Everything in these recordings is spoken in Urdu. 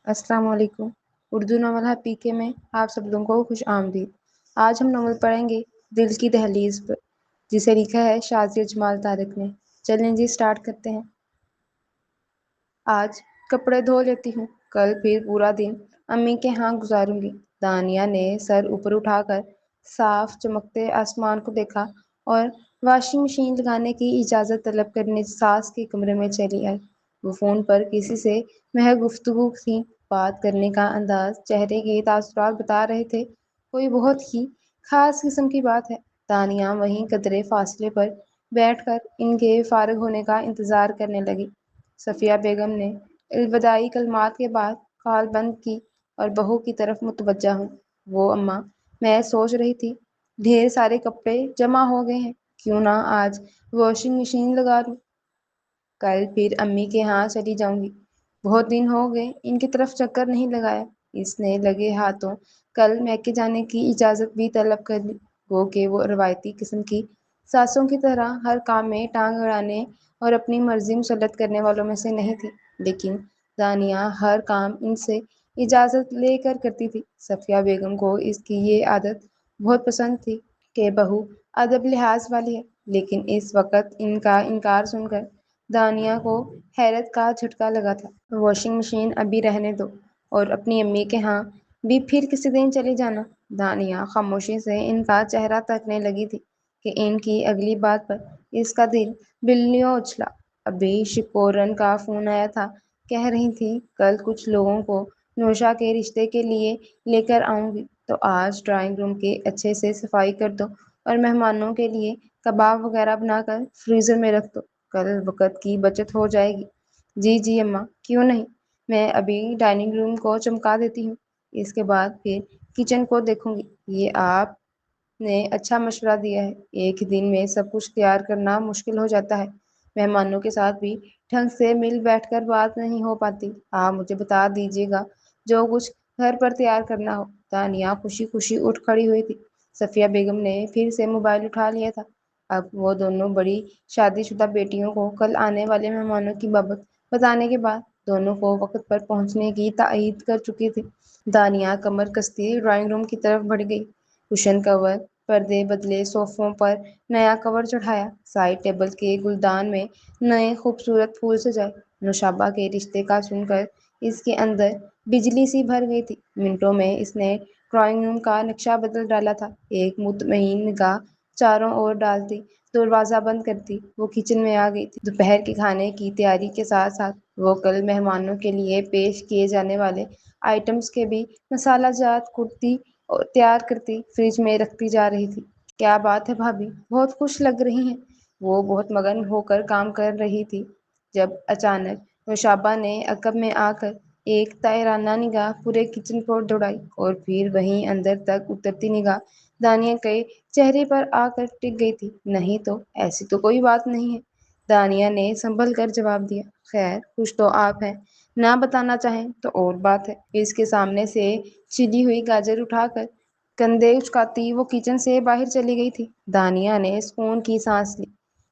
السلام علیکم۔ اردو ناول پی کے میں آپ سب لوگوں کو خوش آمدید۔ آج ہم ناول پڑھیں گے دل کی دہلیز پر، جسے لکھا ہے شازیہ جمال طارق نے۔ چلیں جی سٹارٹ کرتے ہیں۔ آج کپڑے دھو لیتی ہوں، کل پھر پورا دن امی کے ہاں گزاروں گی۔ دانیہ نے سر اوپر اٹھا کر صاف چمکتے آسمان کو دیکھا اور واشنگ مشین لگانے کی اجازت طلب کرنے ساس کے کمرے میں چلی آئی۔ وہ فون پر کسی سے محض گفتگو تھی، بات کرنے کا انداز، چہرے کے تاثرات بتا رہے تھے کوئی بہت ہی خاص قسم کی بات ہے۔ دانیہ وہیں قدرے فاصلے پر بیٹھ کر ان کے فارغ ہونے کا انتظار کرنے لگی۔ صفیہ بیگم نے الوداعی کلمات کے بعد کال بند کی اور بہو کی طرف متوجہ ہوں۔ وہ اماں، میں سوچ رہی تھی ڈھیر سارے کپڑے جمع ہو گئے ہیں، کیوں نہ آج واشنگ مشین لگا لوں؟ کل پھر امی کے ہاں چلی جاؤں گی، بہت دن ہو گئے ان کی طرف چکر نہیں لگایا۔ اس نے لگے ہاتھوں کل میکے جانے کی اجازت بھی طلب کر لی، گو کہ وہ روایتی قسم کی ساسوں کی طرح ہر کام میں ٹانگ اڑانے اور اپنی مرضی مسلط کرنے والوں میں سے نہیں تھی۔ لیکن دانیہ ہر کام ان سے اجازت لے کر کرتی تھی۔ صفیہ بیگم کو اس کی یہ عادت بہت پسند تھی کہ بہو ادب لحاظ والی ہے، لیکن اس وقت ان کا انکار سن کر دانیہ کو حیرت کا جھٹکا لگا تھا۔ واشنگ مشین ابھی رہنے دو اور اپنی امی کے ہاں بھی پھر کسی دن چلی جانا۔ دانیہ خاموشی سے ان کا چہرہ تکنے لگی تھی کہ ان کی اگلی بات پر اس کا دل بلّیوں اچھلا۔ ابھی شکورن کا فون آیا تھا، کہہ رہی تھی کل کچھ لوگوں کو نوشا کے رشتے کے لیے لے کر آؤں گی، تو آج ڈرائنگ روم کے اچھے سے صفائی کر دو اور مہمانوں کے لیے کباب وغیرہ بنا کر فریزر میں رکھ دو، کل وقت کی بچت ہو جائے گی۔ جی جی اماں، کیوں نہیں، میں ابھی ڈائننگ روم کو چمکا دیتی ہوں، اس کے بعد پھر کچن کو دیکھوں گی۔ یہ آپ نے اچھا مشورہ دیا ہے، ایک ہی دن میں سب کچھ تیار کرنا مشکل ہو جاتا ہے، مہمانوں کے ساتھ بھی ڈھنگ سے مل بیٹھ کر بات نہیں ہو پاتی۔ آپ مجھے بتا دیجیے گا جو کچھ گھر پر تیار کرنا ہو۔ دانیہ خوشی خوشی اٹھ کھڑی ہوئی تھی۔ صفیہ بیگم نے پھر سے موبائل اٹھا لیا تھا۔ اب وہ دونوں بڑی شادی شدہ بیٹیوں کو کل آنے والے مہمانوں کی بابت بتانے کے بعد دونوں کو وقت پر پہنچنے کی تائید کر چکی تھی۔ دانیہ کمر کستی ڈرائنگ روم کی طرف بڑھ گئی، کشن کور، پردے بدلے، صوفوں پر نیا کور چڑھایا، سائڈ ٹیبل کے گلدان میں نئے خوبصورت پھول سجائے۔ نوشابہ کے رشتے کا سن کر اس کے اندر بجلی سی بھر گئی تھی۔ منٹوں میں اس نے ڈرائنگ روم کا نقشہ بدل ڈالا تھا۔ ایک مطمئن نگاہ چاروں اور ڈالتی، دروازہ بند کرتی وہ کچن میں آ گئی تھی۔ دوپہر کے کھانے کی تیاری کے ساتھ ساتھ وہ کل مہمانوں کے لیے پیش کیے جانے والے آئٹمز کے بھی مسالہ جات کرتی اور تیار کرتی فریج میں رکھتی جا رہی تھی۔ کیا بات ہے بھابھی، بہت خوش لگ رہی ہیں۔ وہ بہت مگن ہو کر کام کر رہی تھی جب اچانک نوشابہ نے عقب میں آ کر ایک طائرانہ نگاہ پورے کچن کو دوڑائی اور پھر وہیں اندر تک اترتی نگاہ دانیہ کے چہرے پر آ کر ٹک گئی تھی۔ نہیں تو ایسی تو کوئی بات نہیں ہے، دانیہ نے سنبھل کر جواب دیا۔ خیر خوش تو آپ ہیں، نہ بتانا چاہیں تو اور بات ہے۔ اس کے سامنے سے چلی ہوئی گاجر اٹھا کر کندھے اچکاتی وہ کچن سے باہر چلی گئی تھی۔ دانیہ نے سکون کی سانس لی۔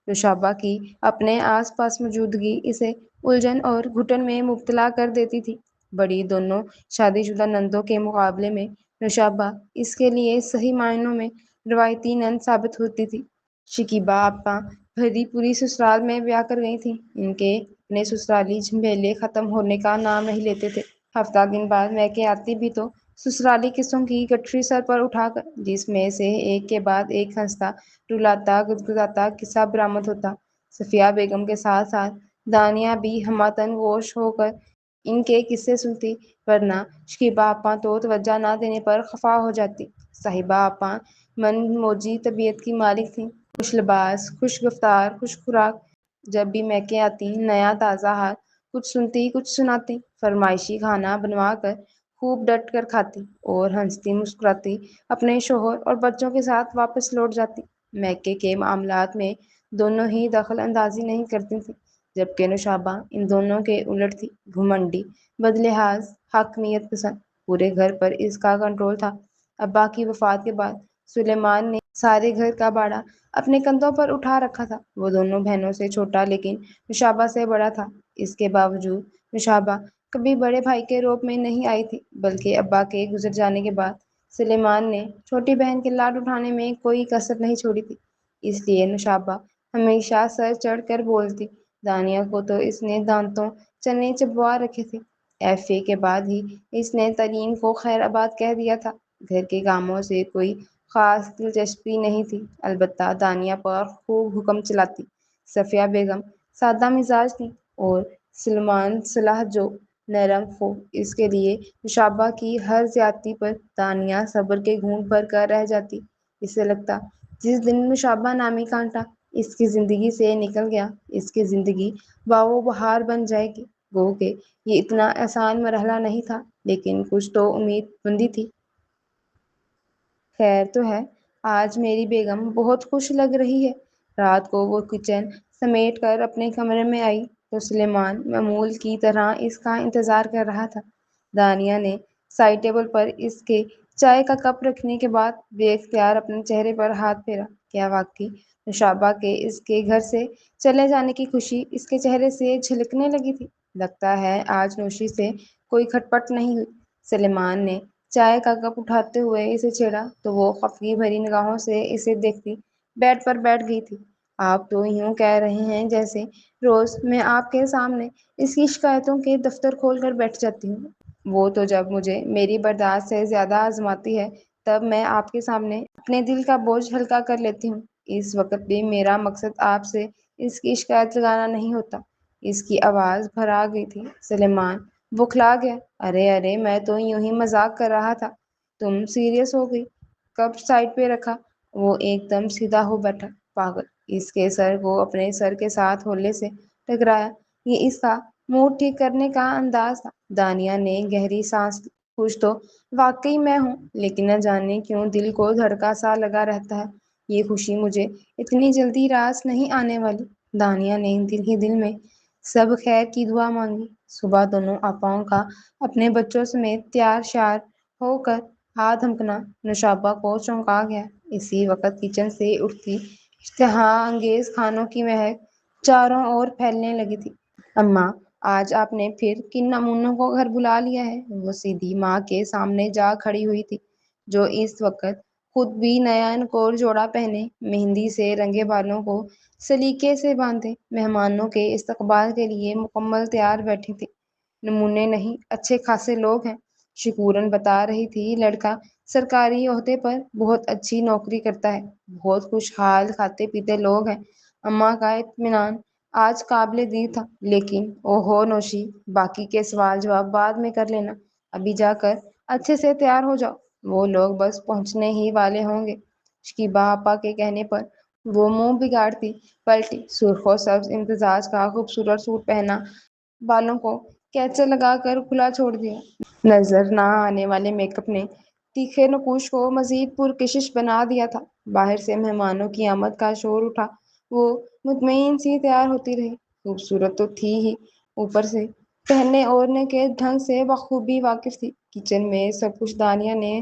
نوشابہ کی اپنے آس پاس موجودگی اسے الجھن اور گھٹن میں مبتلا کر دیتی تھی۔ بڑی دونوں شادی شدہ نندوں کے مقابلے میں نوشابہ اس کے لیے صحیح معنوں میں روایتی نند ثابت ہوتی تھی۔ شکیبہ آپا بھری پوری سسرال میں بیاہ کر گئی تھیں، ان کے اپنے سسرالی جھمیلے ختم ہونے کا نام نہیں لیتے تھے۔ ہفتہ دن بعد میکے آتی بھی تو سسرالی قصوں کی گٹھری سر پر اٹھا کر، جس میں سے ایک کے بعد ایک ہنستا رلاتا گدگداتا قصہ برآمد ہوتا۔ صفیہ بیگم کے ساتھ ساتھ دانیہ بھی ہمہ گوش ہو کر ان کے قصے سنتی، ورنہ شکیبہ آپا تو توجہ نہ دینے پر خفا ہو جاتی۔ صاحبہ آپا من موجی طبیعت کی مالک تھیں، خوش لباس، خوش گفتار، خوش خوراک۔ جب بھی میکے آتی نیا تازہ ہار کچھ سنتی کچھ سناتی، فرمائشی کھانا بنوا کر خوب ڈٹ کر کھاتی اور ہنستی مسکراتی اپنے شوہر اور بچوں کے ساتھ واپس لوٹ جاتی۔ میکے کے معاملات میں دونوں ہی دخل اندازی نہیں کرتی تھیں، جبکہ نوشابہ ان دونوں کے الٹ تھی، گھمنڈی، بدلحاظ، حاکمیت پسند۔ پورے گھر پر اس کا کنٹرول تھا۔ ابا کی وفات کے بعد سلیمان نے سارے گھر کا باڑا اپنے کندھوں پر اٹھا رکھا تھا۔ وہ دونوں بہنوں سے چھوٹا لیکن نوشابہ سے بڑا تھا۔ اس کے باوجود نوشابہ کبھی بڑے بھائی کے روپ میں نہیں آئی تھی، بلکہ ابا کے گزر جانے کے بعد سلیمان نے چھوٹی بہن کے لاڈ اٹھانے میں کوئی کسر نہیں چھوڑی تھی۔ اس لیے نوشابہ ہمیشہ سر چڑھ کر بولتی۔ دانیہ کو تو اس نے دانتوں چنے چبوا رکھے تھے۔ ایف اے کے بعد ہی اس نے ترین کو خیر آباد کہہ دیا تھا۔ گھر کے کاموں سے کوئی خاص دلچسپی نہیں تھی، البتہ دانیہ پر خوب حکم چلاتی۔ صفیہ بیگم سادہ مزاج تھی اور سلیمان صلاح جو نرم ہو۔ اس کے لیے نوشابہ کی ہر زیادتی پر دانیہ صبر کے گھونٹ بھر کر رہ جاتی۔ اسے لگتا جس دن نوشابہ نامی کانٹا اس کی زندگی سے نکل گیا، اس کی زندگی باغ و بہار بن جائے گی۔ گو کہ یہ اتنا آسان مرحلہ نہیں تھا، لیکن کچھ تو امید بندی تھی۔ خیر تو ہے، آج میری بیگم بہت خوش لگ رہی ہے۔ رات کو وہ کچن سمیٹ کر اپنے کمرے میں آئی تو سلیمان معمول کی طرح اس کا انتظار کر رہا تھا۔ دانیہ نے سائڈ ٹیبل پر اس کے چائے کا کپ رکھنے کے بعد بے اختیار اپنے چہرے پر ہاتھ پھیرا۔ کیا واقعی نوشابہ کے اس کے گھر سے چلے جانے کی خوشی اس کے چہرے سے جھلکنے لگی تھی؟ لگتا ہے آج نوشی سے کوئی کھٹ پٹ نہیں ہوئی۔ سلیمان نے چائے کا کپ اٹھاتے ہوئے اسے چھیڑا تو وہ خفگی بھری نگاہوں سے اسے دیکھتی بیڈ پر بیٹھ گئی تھی۔ آپ تو یوں کہہ رہے ہیں جیسے روز میں آپ کے سامنے اس کی شکایتوں کے دفتر کھول کر بیٹھ جاتی ہوں۔ وہ تو جب مجھے میری برداشت سے زیادہ آزماتی ہے تب میں آپ کے سامنے اپنے دل کا بوجھ ہلکا کر لیتی ہوں۔ اس وقت بھی میرا مقصد آپ سے اس کی شکایت لگانا نہیں ہوتا۔ اس کی آواز بھرا گئی تھی۔ سلیمان بوکھلا گیا۔ ارے ارے، میں تو یوں ہی مذاق کر رہا تھا، تم سیریس ہو گئی۔ کپ سائڈ پہ رکھا، وہ ایک دم سیدھا ہو بیٹھا۔ پاگل، اس کے سر کو اپنے سر کے ساتھ ہولے سے ٹکرایا۔ یہ اس کا موڈ ٹھیک کرنے کا انداز تھا۔ دانیہ نے گہری سانس لی۔ خوش تو واقعی میں ہوں، لیکن نہ جانے کیوں دل کو دھڑکا سا لگا رہتا ہے۔ یہ خوشی مجھے اتنی جلدی راس نہیں آنے والی۔ دانیہ نے دل ہی دل میں سب خیر کی دعا مانگی۔ صبح دونوں آپاؤں کا اپنے بچوں سمیت تیار شیار ہو کر ہاتھ ہمکنا نوشابہ کو چونکا گیا۔ اسی وقت کچن سے اٹھتی اشتہا انگیز کھانوں کی مہک چاروں اور پھیلنے لگی تھی۔ اماں، آج آپ نے پھر کن نمونوں کو گھر بلا لیا ہے؟ وہ سیدھی ماں کے سامنے جا کھڑی ہوئی تھی، جو اس وقت خود بھی نیا نکور جوڑا پہنے، مہندی سے رنگے بالوں کو سلیقے سے باندھے مہمانوں کے استقبال کے لیے مکمل تیار بیٹھی تھی۔ نمونے نہیں، اچھے خاصے لوگ ہیں، شکورن بتا رہی تھی۔ لڑکا سرکاری عہدے پر بہت اچھی نوکری کرتا ہے، بہت خوشحال کھاتے پیتے لوگ ہیں۔ اماں کا اطمینان آج قابل دید تھا۔ لیکن اوہو نوشی، باقی کے سوال جواب بعد میں کر لینا، ابھی جا کر اچھے سے تیار ہو جاؤ، وہ لوگ بس پہنچنے ہی والے ہوں گے۔ شکیبہ آپا کے کہنے پر وہ منہ بگاڑتی پلٹی۔ سرخ و سبز امتزاج کا خوبصورت سوٹ پہنا، بالوں کو کیچے لگا کر کھلا چھوڑ دیا۔ نظر نہ آنے والے میک اپ نے تیکھے نقوش کو مزید پرکشش بنا دیا تھا۔ باہر سے مہمانوں کی آمد کا شور اٹھا۔ وہ مطمئن سی تیار ہوتی رہی۔ خوبصورت تو تھی ہی، اوپر سے پہننے اوڑھنے کے ڈھنگ سے بخوبی واقف تھی۔ کچن میں سب کچھ دانیہ نے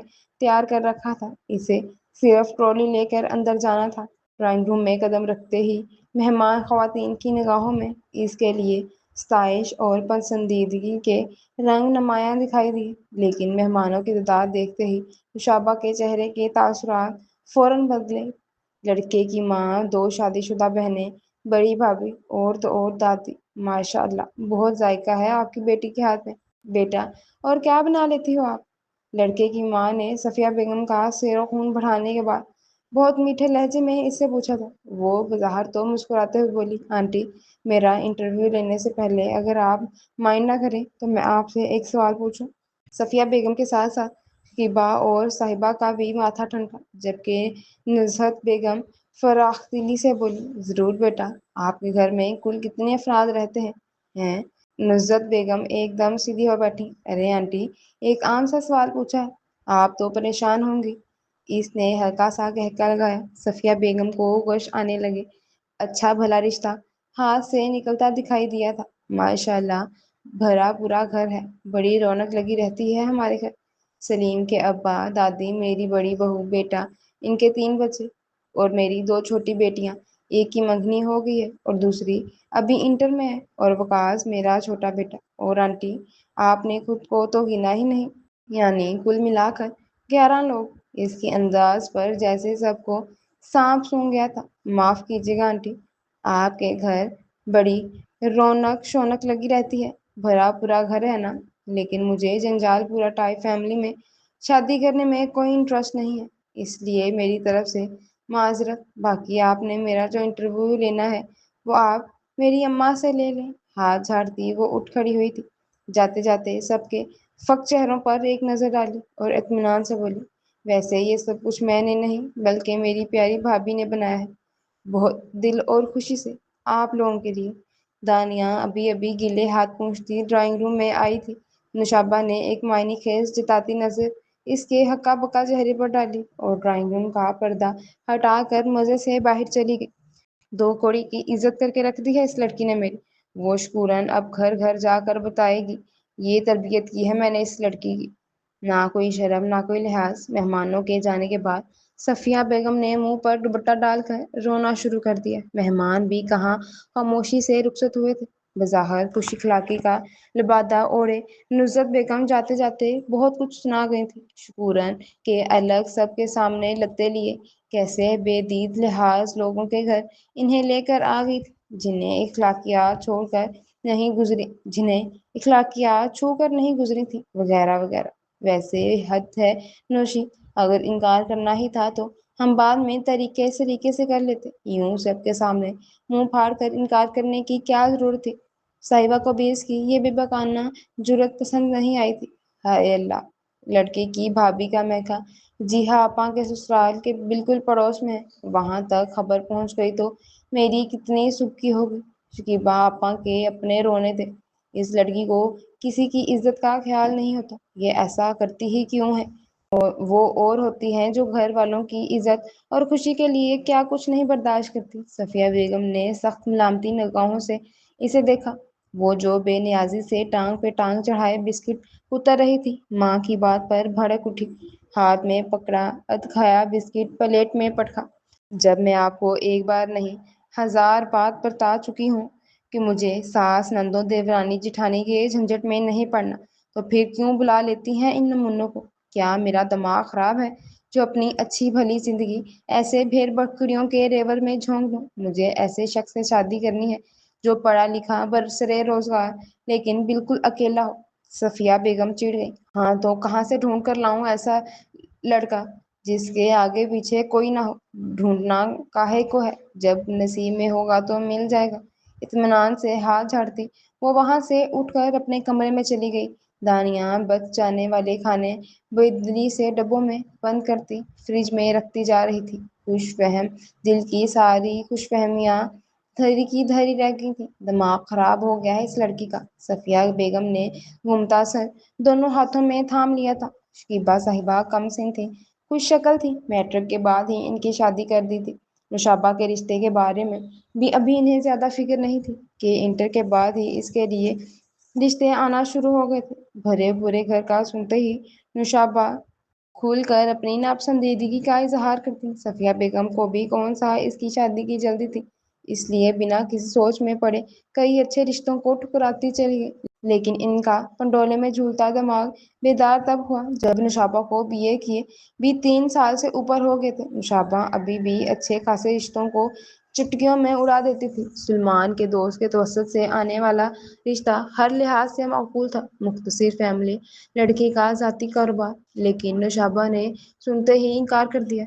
تیار کر رکھا تھا، اسے صرف ٹرالی لے کر اندر جانا تھا۔ ڈرائنگ روم میں قدم رکھتے ہی مہمان خواتین کی نگاہوں میں اس کے لیے ستائش اور پسندیدگی کے رنگ نمایاں دکھائی دیے، لیکن مہمانوں کی تعداد دیکھتے ہی نوشابہ کے چہرے کے تاثرات فوراً بدلے۔ لڑکے کی ماں، دو شادی شدہ بہنیں، بڑی بھابھی اور تو اور دادی۔ ماشاء اللہ، بہت ذائقہ ہے آپ کی بیٹی کے ہاتھ میں۔ بیٹا، اور کیا بنا لیتی ہو آپ؟ لڑکے کی ماں نے صفیہ بیگم کا سیر و خون بڑھانے کے بعد بہت میٹھے لہجے میں اس سے پوچھا تھا۔ وہ بظاہر تو مسکراتے ہوئے بولی، آنٹی، میرا انٹرویو لینے سے پہلے اگر آپ مائنڈ نہ کریں تو میں آپ سے ایک سوال پوچھوں؟ صفیہ بیگم کے ساتھ ساتھ شکیبہ اور صاحبہ کا بھی ماتھا ٹھنکا، جبکہ نزہت بیگم فراخ دلی سے بولی، ضرور بیٹا، آپ کے گھر میں کل کتنے افراد رہتے ہیں؟ نزہت بیگم ایک دم سیدھی ہو بیٹھی۔ ارے آنٹی، ایک عام سا سوال پوچھا ہے، آپ تو پریشان ہوں گی۔ اس نے ہلکا سا قہقہ لگایا۔ صفیہ بیگم کو غش آنے لگے۔ اچھا بھلا رشتہ ہاتھ سے نکلتا دکھائی دیا تھا۔ ماشاء اللہ، بھرا پورا گھر ہے، بڑی رونق لگی رہتی ہے ہمارے گھر۔ سلیم کے ابا، دادی، میری بڑی بہو، بیٹا، ان کے 3 بچے اور میری 2 چھوٹی بیٹیاں، ایک کی منگنی ہو گئی ہے اور دوسری ابھی انٹر میں ہے، اور وکاس میرا چھوٹا بیٹا، اور آنٹی آپ نے خود کو تو گنا ہی نہیں، یعنی کل ملا کر 11 لوگ۔ اس کے انداز پر جیسے سب کو سانپ سونگ گیا تھا۔ معاف کیجیے گا آنٹی، آپ کے گھر بڑی رونق شونق لگی رہتی ہے، بھرا پورا گھر ہے نا، لیکن مجھے جنجال پورا ٹائپ فیملی میں شادی کرنے میں کوئی انٹرسٹ نہیں ہے، اس لیے میری طرف سے معذرت۔ باقی آپ نے میرا جو انٹرویو لینا ہے وہ آپ میری اماں سے لے لیں۔ ہاتھ جھاڑتی وہ اٹھ کھڑی ہوئی تھی، جاتے جاتے سب کے فک چہروں پر ایک نظر ڈالی اور اطمینان سے بولی، ویسے یہ سب کچھ میں نے نہیں بلکہ میری پیاری بھابھی نے بنایا ہے، بہت دل اور خوشی سے، آپ لوگوں کے لیے۔ دانیہ ابھی ابھی گیلے ہاتھ پوچھتی ڈرائنگ روم میں آئی تھی۔ نوشابہ نے ایک معنی خیز جتاتی نظر اس کے ہکا بکا چہرے پر ڈالی اور ڈرائنگ روم کا پردہ ہٹا کر مزے سے باہر چلی گئی۔ 2 کوڑی کی عزت کر کے رکھ دی ہے اس لڑکی نے میری، وہ شکورن اب گھر گھر جا کر بتائے گی یہ تربیت کی ہے میں نے اس لڑکی کی۔ نہ کوئی شرم نہ کوئی لحاظ۔ مہمانوں کے جانے کے بعد صفیہ بیگم نے منہ پر دوپٹہ ڈال کر رونا شروع کر دیا۔ مہمان بھی کہاں خاموشی سے رخصت ہوئے تھے۔ بظاہر خوش اخلاقی کا لبادہ اوڑھے نصرت بیگم جاتے جاتے بہت کچھ سنا گئی تھی، شکورن کے الگ سب کے سامنے لتے لیے کیسے بے دید لحاظ لوگوں کے گھر انہیں لے کر آ گئی تھی جنہیں اخلاقیات چھوڑ کر نہیں گزری جنہیں اخلاقیات چھو کر نہیں گزری تھی، وغیرہ وغیرہ۔ ویسے حد ہے نوشی، اگر انکار کرنا ہی تھا تو ہم بعد میں طریقے سلیقے سے کر لیتے، یوں سب کے سامنے منہ پھاڑ کر انکار کرنے کی کیا ضرورت تھی؟ صاحبہ کو بھی اس کی یہ بے بکانہ جرات پسند نہیں آئی تھی۔ ہائے اللہ! لڑکے کی بھابھی کا میکا جی ہاں آپا کے سسرال کے بالکل پڑوس میں ہے، وہاں تک خبر پہنچ گئی تو میری کتنی سبکی ہوگی۔ شکیبا آپا کے اپنے رونے تھے، اس لڑکی کو کسی کی عزت کا خیال نہیں ہوتا، یہ ایسا کرتی ہی کیوں ہے؟ وہ اور ہوتی ہیں جو گھر والوں کی عزت اور خوشی کے لیے کیا کچھ نہیں برداشت کرتی۔ صفیہ بیگم نے سخت ملامتی نگاہوں سے اسے دیکھا، وہ جو بے نیازی سے ٹانگ پہ ٹانگ چڑھائے بسکٹ اتر رہی تھی۔ ماں کی بات پر بھڑک اٹھی، ہاتھ میں پکڑا ادکھایا بسکٹ پلیٹ میں پٹکا۔ جب میں آپ کو ایک بار نہیں 1000 بار بتا چکی ہوں کہ مجھے ساس نندوں دیورانی جٹھانی کے جھنجٹ میں نہیں پڑنا، تو پھر کیوں بلا لیتی ہیں ان نمونوں کو؟ کیا میرا دماغ خراب ہے جو اپنی اچھی بھلی زندگی ایسے بھیڑ بکریوں کے ریور میں جھونک دوں؟ مجھے ایسے شخص سے شادی کرنی ہے جو پڑھا لکھا برسرے روزگار لیکن بالکل اکیلا ہو۔ صفیہ بیگم چڑ گئی۔ ہاں تو کہاں سے ڈھونڈ کر لاؤں ایسا لڑکا جس کے آگے پیچھے کوئی نہ ہو؟ ڈھونڈنا کاہے کو ہے، جب نصیب میں ہوگا تو مل جائے گا۔ اطمینان سے ہاتھ جھاڑتی وہ وہاں سے اٹھ کر اپنے کمرے میں چلی گئی۔ دانیہ بچ جانے والے کھانے بےدلی سے ڈبوں میں بند کرتی فریج میں رکھتی جا رہی تھی۔ خوش فہم دل کی ساری خوش فہمیاں دھری کی دھری رہ گئی تھی۔ دماغ خراب ہو گیا ہے اس لڑکی کا۔ صفیہ بیگم نے گھومتا سر دونوں ہاتھوں میں تھام لیا تھا۔ شکیبا صاحبہ کم سن تھی، خوش شکل تھی، میٹرک کے بعد ہی ان کی شادی کر دی تھی۔ نوشابہ کے رشتے کے بارے میں بھی ابھی انہیں زیادہ فکر نہیں تھی کہ انٹر کے بعد ہی اس کے لیے رشتے آنا شروع ہو گئے تھے۔ بھرے پورے گھر کا سنتے ہی نوشابہ کھول کر اپنی ناپسندیدگی کا اظہار کرتی۔ صفیہ بیگم کو بھی کون سا اس کی شادی کی جلدی تھی، اس لیے بنا کسی سوچ میں پڑے کئی اچھے رشتوں کو ٹھکراتی چلی گئی۔ لیکن ان کا پنڈولے میں جھولتا دماغ بیدار تب ہوا جب نوشابہ کو BA کیے بھی 3 سال سے اوپر ہو گئے تھے۔ نوشابہ ابھی بھی اچھے خاصے رشتوں کو چٹکیوں میں اڑا دیتی تھی۔ سلمان کے دوست کے توسط سے آنے والا رشتہ ہر لحاظ سے معقول تھا، مختصر فیملی، لڑکے کا ذاتی کاروبار، لیکن نوشابہ نے سنتے ہی انکار کر دیا۔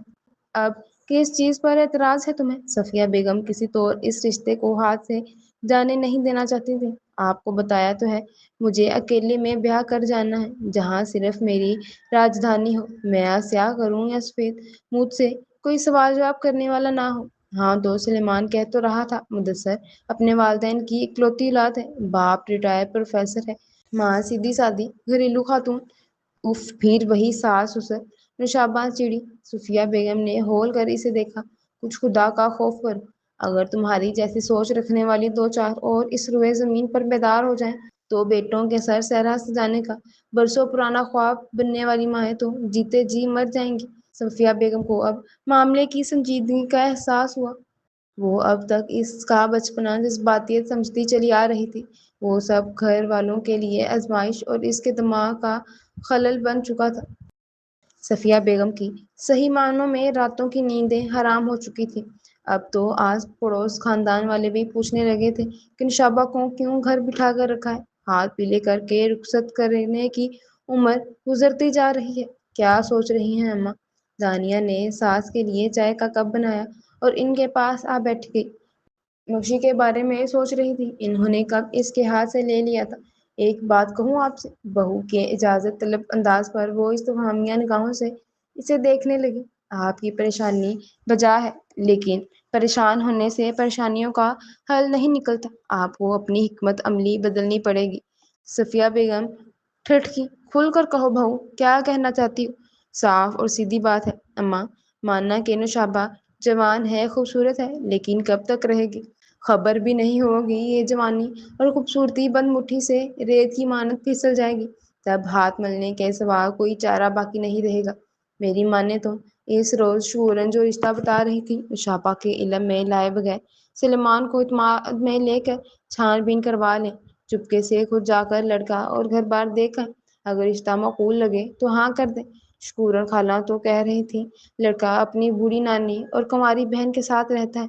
اب کس چیز پر اعتراض ہے تمہیں؟ صفیہ بیگم کسی طور اس رشتے کو ہاتھ سے جانے نہیں دینا چاہتی تھی۔ آپ کو بتایا تو ہے، مجھے اکیلے میں بیاہ کر جانا ہے جہاں صرف میری راجدھانی ہو، میں سیاہ کروں یا سفید، مجھ سے کوئی سوال جواب کرنے والا نہ ہو۔ ہاں تو سلیمان کہہ تو رہا تھا مدثر اپنے والدین کی اکلوتی اولاد ہے، باپ ریٹائر پروفیسر ہے، ماں سیدھی سادی گھریلو خاتون۔ اف پھر وہی ساس سسر۔ نوشابہ چڑی۔ صفیہ بیگم نے ہول کر اسے دیکھا، کچھ خدا کا خوف کرو، اگر تمہاری جیسی سوچ رکھنے والی 2-4 اور اس روئے زمین پر بیدار ہو جائیں تو بیٹوں کے سر صحرا سجانے کا برسوں پرانا خواب بننے والی مائیں تو جیتے جی مر جائیں گی۔ صفیہ بیگم کو اب معاملے کی سنجیدگی کا احساس ہوا۔ وہ اب تک اس کا بچپنا جذباتیت سمجھتی چلی آ رہی تھی۔ وہ سب گھر والوں کے لیے آزمائش اور اس کے دماغ کا خلل بن چکا تھا۔ صفیہ بیگم کی صحیح معنوں میں راتوں کی نیندیں حرام ہو چکی تھیں۔ اب تو آس پڑوس خاندان والے بھی پوچھنے لگے تھے کہ نشابہ کو کیوں گھر بٹھا کر رکھا ہے۔ ہاتھ پیلے کر کے رخصت کرنے کی عمر گزرتی جا رہی ہے۔ کیا سوچ رہی ہیں اماں؟ دانیہ نے ساس کے لیے چائے کا کپ بنایا اور ان کے پاس آ بیٹھ گئی۔ نوشی کے بارے میں سوچ رہی تھی، انہوں نے کب اس کے ہاتھ سے لے لیا تھا۔ ایک بات کہوں آپ سے؟ بہو کے اجازت طلب انداز پر وہ استفہامیہ نگاہوں سے اسے دیکھنے لگی۔ آپ کی پریشانی بجا ہے، لیکن پریشان ہونے سے پریشانیوں کا حل نہیں نکلتا۔ آپ کو اپنی حکمت عملی بدلنی پڑے گی۔ صفیہ بیگم ٹھٹکی۔ کھل کر کہو بہو، کیا کہنا چاہتی ہو؟ صاف اور سیدھی بات ہے اماں، ماننا کہ نشابہ جوان ہے، خوبصورت ہے، لیکن کب تک رہے گی؟ خبر بھی نہیں ہوگی یہ جوانی اور خوبصورتی بند مٹھی سے ریت کی مانند پھسل جائے گی، تب ہاتھ ملنے کے سوا کوئی چارہ باقی نہیں رہے گا۔ میری ماں نے تو اس روز شورن جو رشتہ بتا رہی تھی، نشابہ کے علم میں لائے بغیر سلیمان کو اعتماد میں لے کر چھان بین کروا لیں، چپکے سے خود جا کر لڑکا اور گھر بار دیکھ کر اگر رشتہ معقول لگے تو ہاں کر دیں۔ شکورن خالہ تو کہہ رہی تھی لڑکا اپنی بوڑھی نانی اور کنواری بہن کے ساتھ رہتا ہے،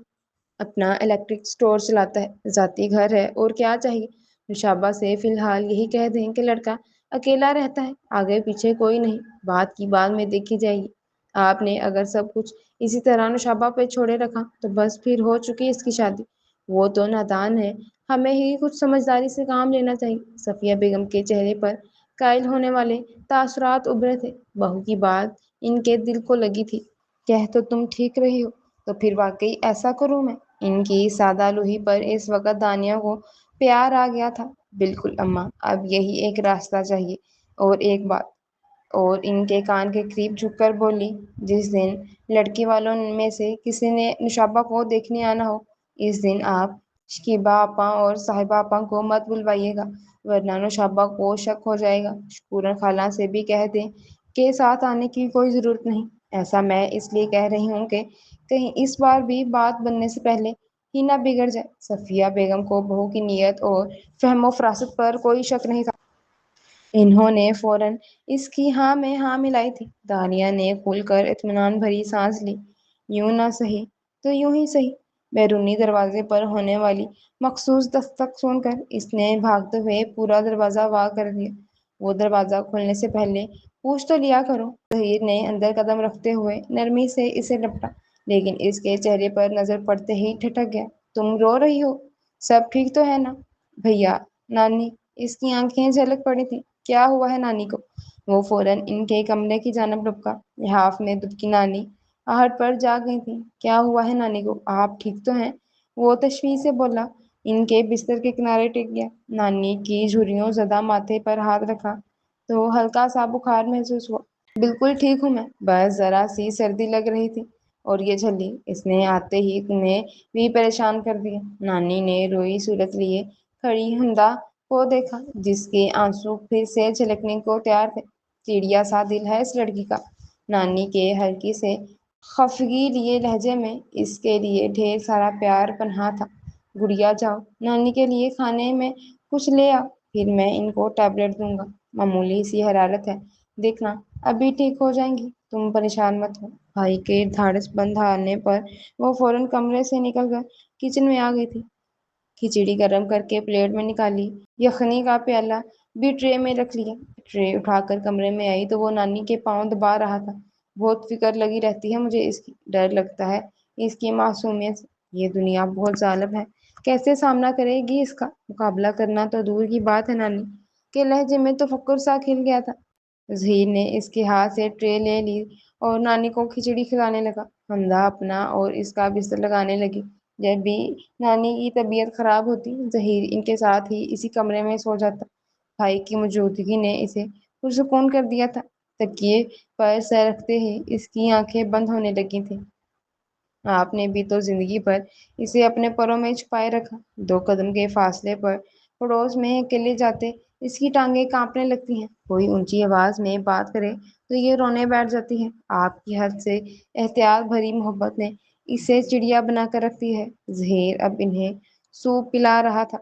اپنا الیکٹرک اسٹور چلاتا ہے، ذاتی گھر ہے، اور کیا چاہیے؟ نشابہ سے فی الحال یہی کہہ دیں کہ لڑکا اکیلا رہتا ہے، آگے پیچھے کوئی نہیں، بات کی بعد میں دیکھی جائے گی۔ آپ نے اگر سب کچھ اسی طرح نشابہ پہ چھوڑے رکھا تو بس پھر ہو چکی اس کی شادی۔ وہ تو نادان ہے، ہمیں ہی کچھ سمجھداری سے کام لینا چاہیے۔ صفیہ بیگم کے چہرے پر قائل ہونے والے تاثرات ابھرے تھے۔ بہو کی بات ان کے دل کو لگی تھی۔ کہہ تو تم ٹھیک رہی ہو، تو پھر واقعی ایسا کروں میں؟ ان کی سادہ لوہی پر اس وقت دانیہ کو پیار آ گیا تھا۔ بالکل اماں، اب یہی ایک راستہ چاہیے۔ اور ایک بات، اور ان کے کان کے قریب جھک کر بولی، جس دن لڑکی والوں میں سے کسی نے نشابہ کو دیکھنے آنا ہو، اس دن آپ شکیبہ آپا اور صاحبہ آپا کو مت بلوائیے گا، ورنہ نشابہ کو شک ہو جائے گا۔ شکورن خالہ سے بھی کہہ دیں کہ ساتھ آنے کی کوئی ضرورت نہیں۔ ایسا میں اس لیے کہہ رہی ہوں کہ کہیں اس بار بھی بات بننے سے پہلے ہی نہ بگڑ جائے۔ صفیہ بیگم کو بہو کی نیت اور فہم و فراست پر کوئی شک نہیں تھا۔ انہوں نے فوراً اس کی ہاں میں ہاں ملائی تھی۔ دانیہ نے کھل کر اطمینان بھری سانس لی۔ یوں نہ سہی تو یوں ہی سہی۔ بیرونی دروازے پر ہونے والی مخصوص دستک سن کر اس نے بھاگتے ہوئے پورا دروازہ وا کر دیا۔ وہ دروازہ کھولنے سے پہلے پوچھ تو لیا کرو۔ ظہیر نے اندر قدم رکھتے ہوئے نرمی سے اسے لپٹا، لیکن اس کے چہرے پر نظر پڑتے ہی ٹھٹک گیا۔ تم رو رہی ہو؟ سب ٹھیک تو ہے نا؟ بھیا، نانی؟ اس کی آنکھیں جھلک پڑی تھیں۔ کیا ہوا ہے نانی کو؟ وہ فوراً ان کے کمرے کی جانب لپکا۔ لحاف میں دبکی نانی آہٹ پر جاگ گئی تھی۔ کیا ہوا ہے نانی کو؟ آپ ٹھیک تو ہیں؟ وہ تشویش سے بولا۔ ان کے بستر کے کنارے ٹک گیا، نانی کی جھریوں زدہ ماتھے پر ہاتھ رکھا تو ہلکا سا بخار محسوس ہوا۔ بالکل ٹھیک ہوں میں، بس ذرا سی سردی لگ رہی تھی، اور یہ جھلی اس نے آتے ہی تمہیں بھی پریشان کر دیا۔ نانی نے روئی صورت لیے کھڑی حمدہ کو دیکھا، جس کے آنسو پھر سے چھلکنے کو تیار تھے۔ چڑیا سا دل ہے اس لڑکی کا۔ نانی کے ہلکی سے خفگی لیے لہجے میں اس کے لیے ڈھیر سارا پیار پنہاں تھا۔ گڑیا جاؤ، نانی کے لیے کھانے میں کچھ لے آؤ، پھر میں ان کو ٹیبلٹ دوں گا۔ معمولی سی حرارت ہے، دیکھنا ابھی ٹھیک ہو جائیں گی، تم پریشان مت ہو۔ بھائی کے دھاڑس بند آنے پر وہ فوراً کمرے سے نکل کر کچن میں آ گئی تھی۔ کھچڑی گرم کر کے پلیٹ میں نکالی، یخنی کا پیالہ بھی ٹرے میں رکھ لیا۔ ٹرے اٹھا کر کمرے میں آئی تو وہ نانی کے پاؤں دبا رہا تھا۔ بہت فکر لگی رہتی ہے مجھے اس کی، ڈر لگتا ہے اس کی معصومیت سے۔ یہ دنیا بہت ظالم ہے، کیسے سامنا کرے گی اس کا؟ مقابلہ کرنا تو دور کی بات ہے۔ نانی کے لہجے میں تو فکر سا کھل گیا تھا۔ ظہیر نے اس کے ہاتھ سے ٹرے لے لی اور نانی کو کھچڑی کھلانے لگا۔ حمدہ اپنا اور اس کا بستر لگانے لگی۔ جب بھی نانی کی طبیعت خراب ہوتی، ظہیر ان کے ساتھ ہی اسی کمرے میں سو جاتا۔ بھائی کی موجودگی نے اسے پرسکون کر دیا تھا۔ تکیے پر سر رکھتے ہی اس کی آنکھیں بند ہونے لگی تھیں۔ آپ نے بھی تو زندگی بھر اسے اپنے پروں میں چھپائے رکھا۔ 2 قدم کے فاصلے پر پڑوس میں اکیلے جاتے اس کی ٹانگیں کانپنے لگتی ہیں، کوئی اونچی آواز میں بات کرے تو یہ رونے بیٹھ جاتی ہے۔ آپ کی حد سے احتیاط بھری محبت نے اسے چڑیا بنا کر رکھتی ہے۔ ظہیر اب انہیں سوپ پلا رہا تھا۔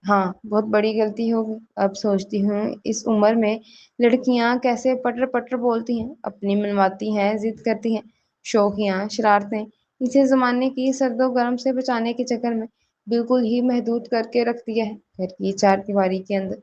ہاں، بہت بڑی غلطی ہوگی۔ اب سوچتی ہوں اس عمر میں لڑکیاں کیسے پٹر پٹر بولتی ہیں، اپنی منواتی ہیں، ضد کرتی ہیں، شوخیاں، شرارتیں، اسے زمانے کی سرد و گرم سے بچانے کے چکر میں بالکل ہی محدود کر کے رکھ دیا ہے گھر کی چار دیواری کے اندر۔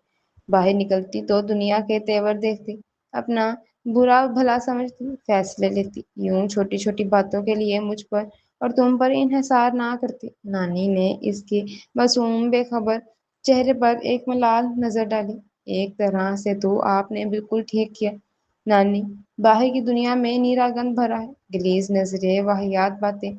باہر نکلتی تو دنیا کے تیور دیکھتی، اپنا برا بھلا سمجھتی، فیصلے لیتی، یوں چھوٹی چھوٹی باتوں کے لیے مجھ پر اور تم پر انحصار نہ کرتی۔ نانی نے اس کی معصوم بے خبر چہرے پر ایک ملال نظر ڈالی۔ ایک طرح سے تو آپ نے بالکل ٹھیک کیا نانی، باہر کی دنیا میں نیرا گند بھرا ہے، گلیز نظریں، واہیات باتیں،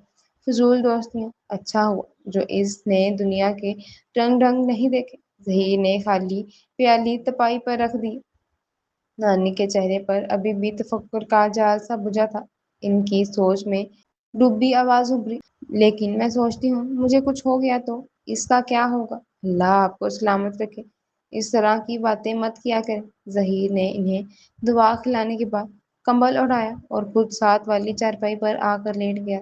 فضول دوستیاں۔ اچھا ہوا جو اس نے دنیا کے رنگ ڈھنگ نہیں دیکھے۔ ظہیر نے خالی پیالی تپائی پر رکھ دی۔ نانی کے چہرے پر ابھی بھی تفکر کا جال سا بجھا تھا۔ ان کی سوچ میں ڈوبی آواز ابھری، لیکن میں سوچتی ہوں مجھے کچھ ہو گیا تو اس کا کیا ہوگا؟ اللہ آپ کو سلامت رکھے، اس طرح کی باتیں مت کیا کریں۔ ظہیر نے انہیں دعا کھلانے کے بعد کمبل اڑایا اور خود ساتھ والی چارپائی پر آ کر لیٹ گیا۔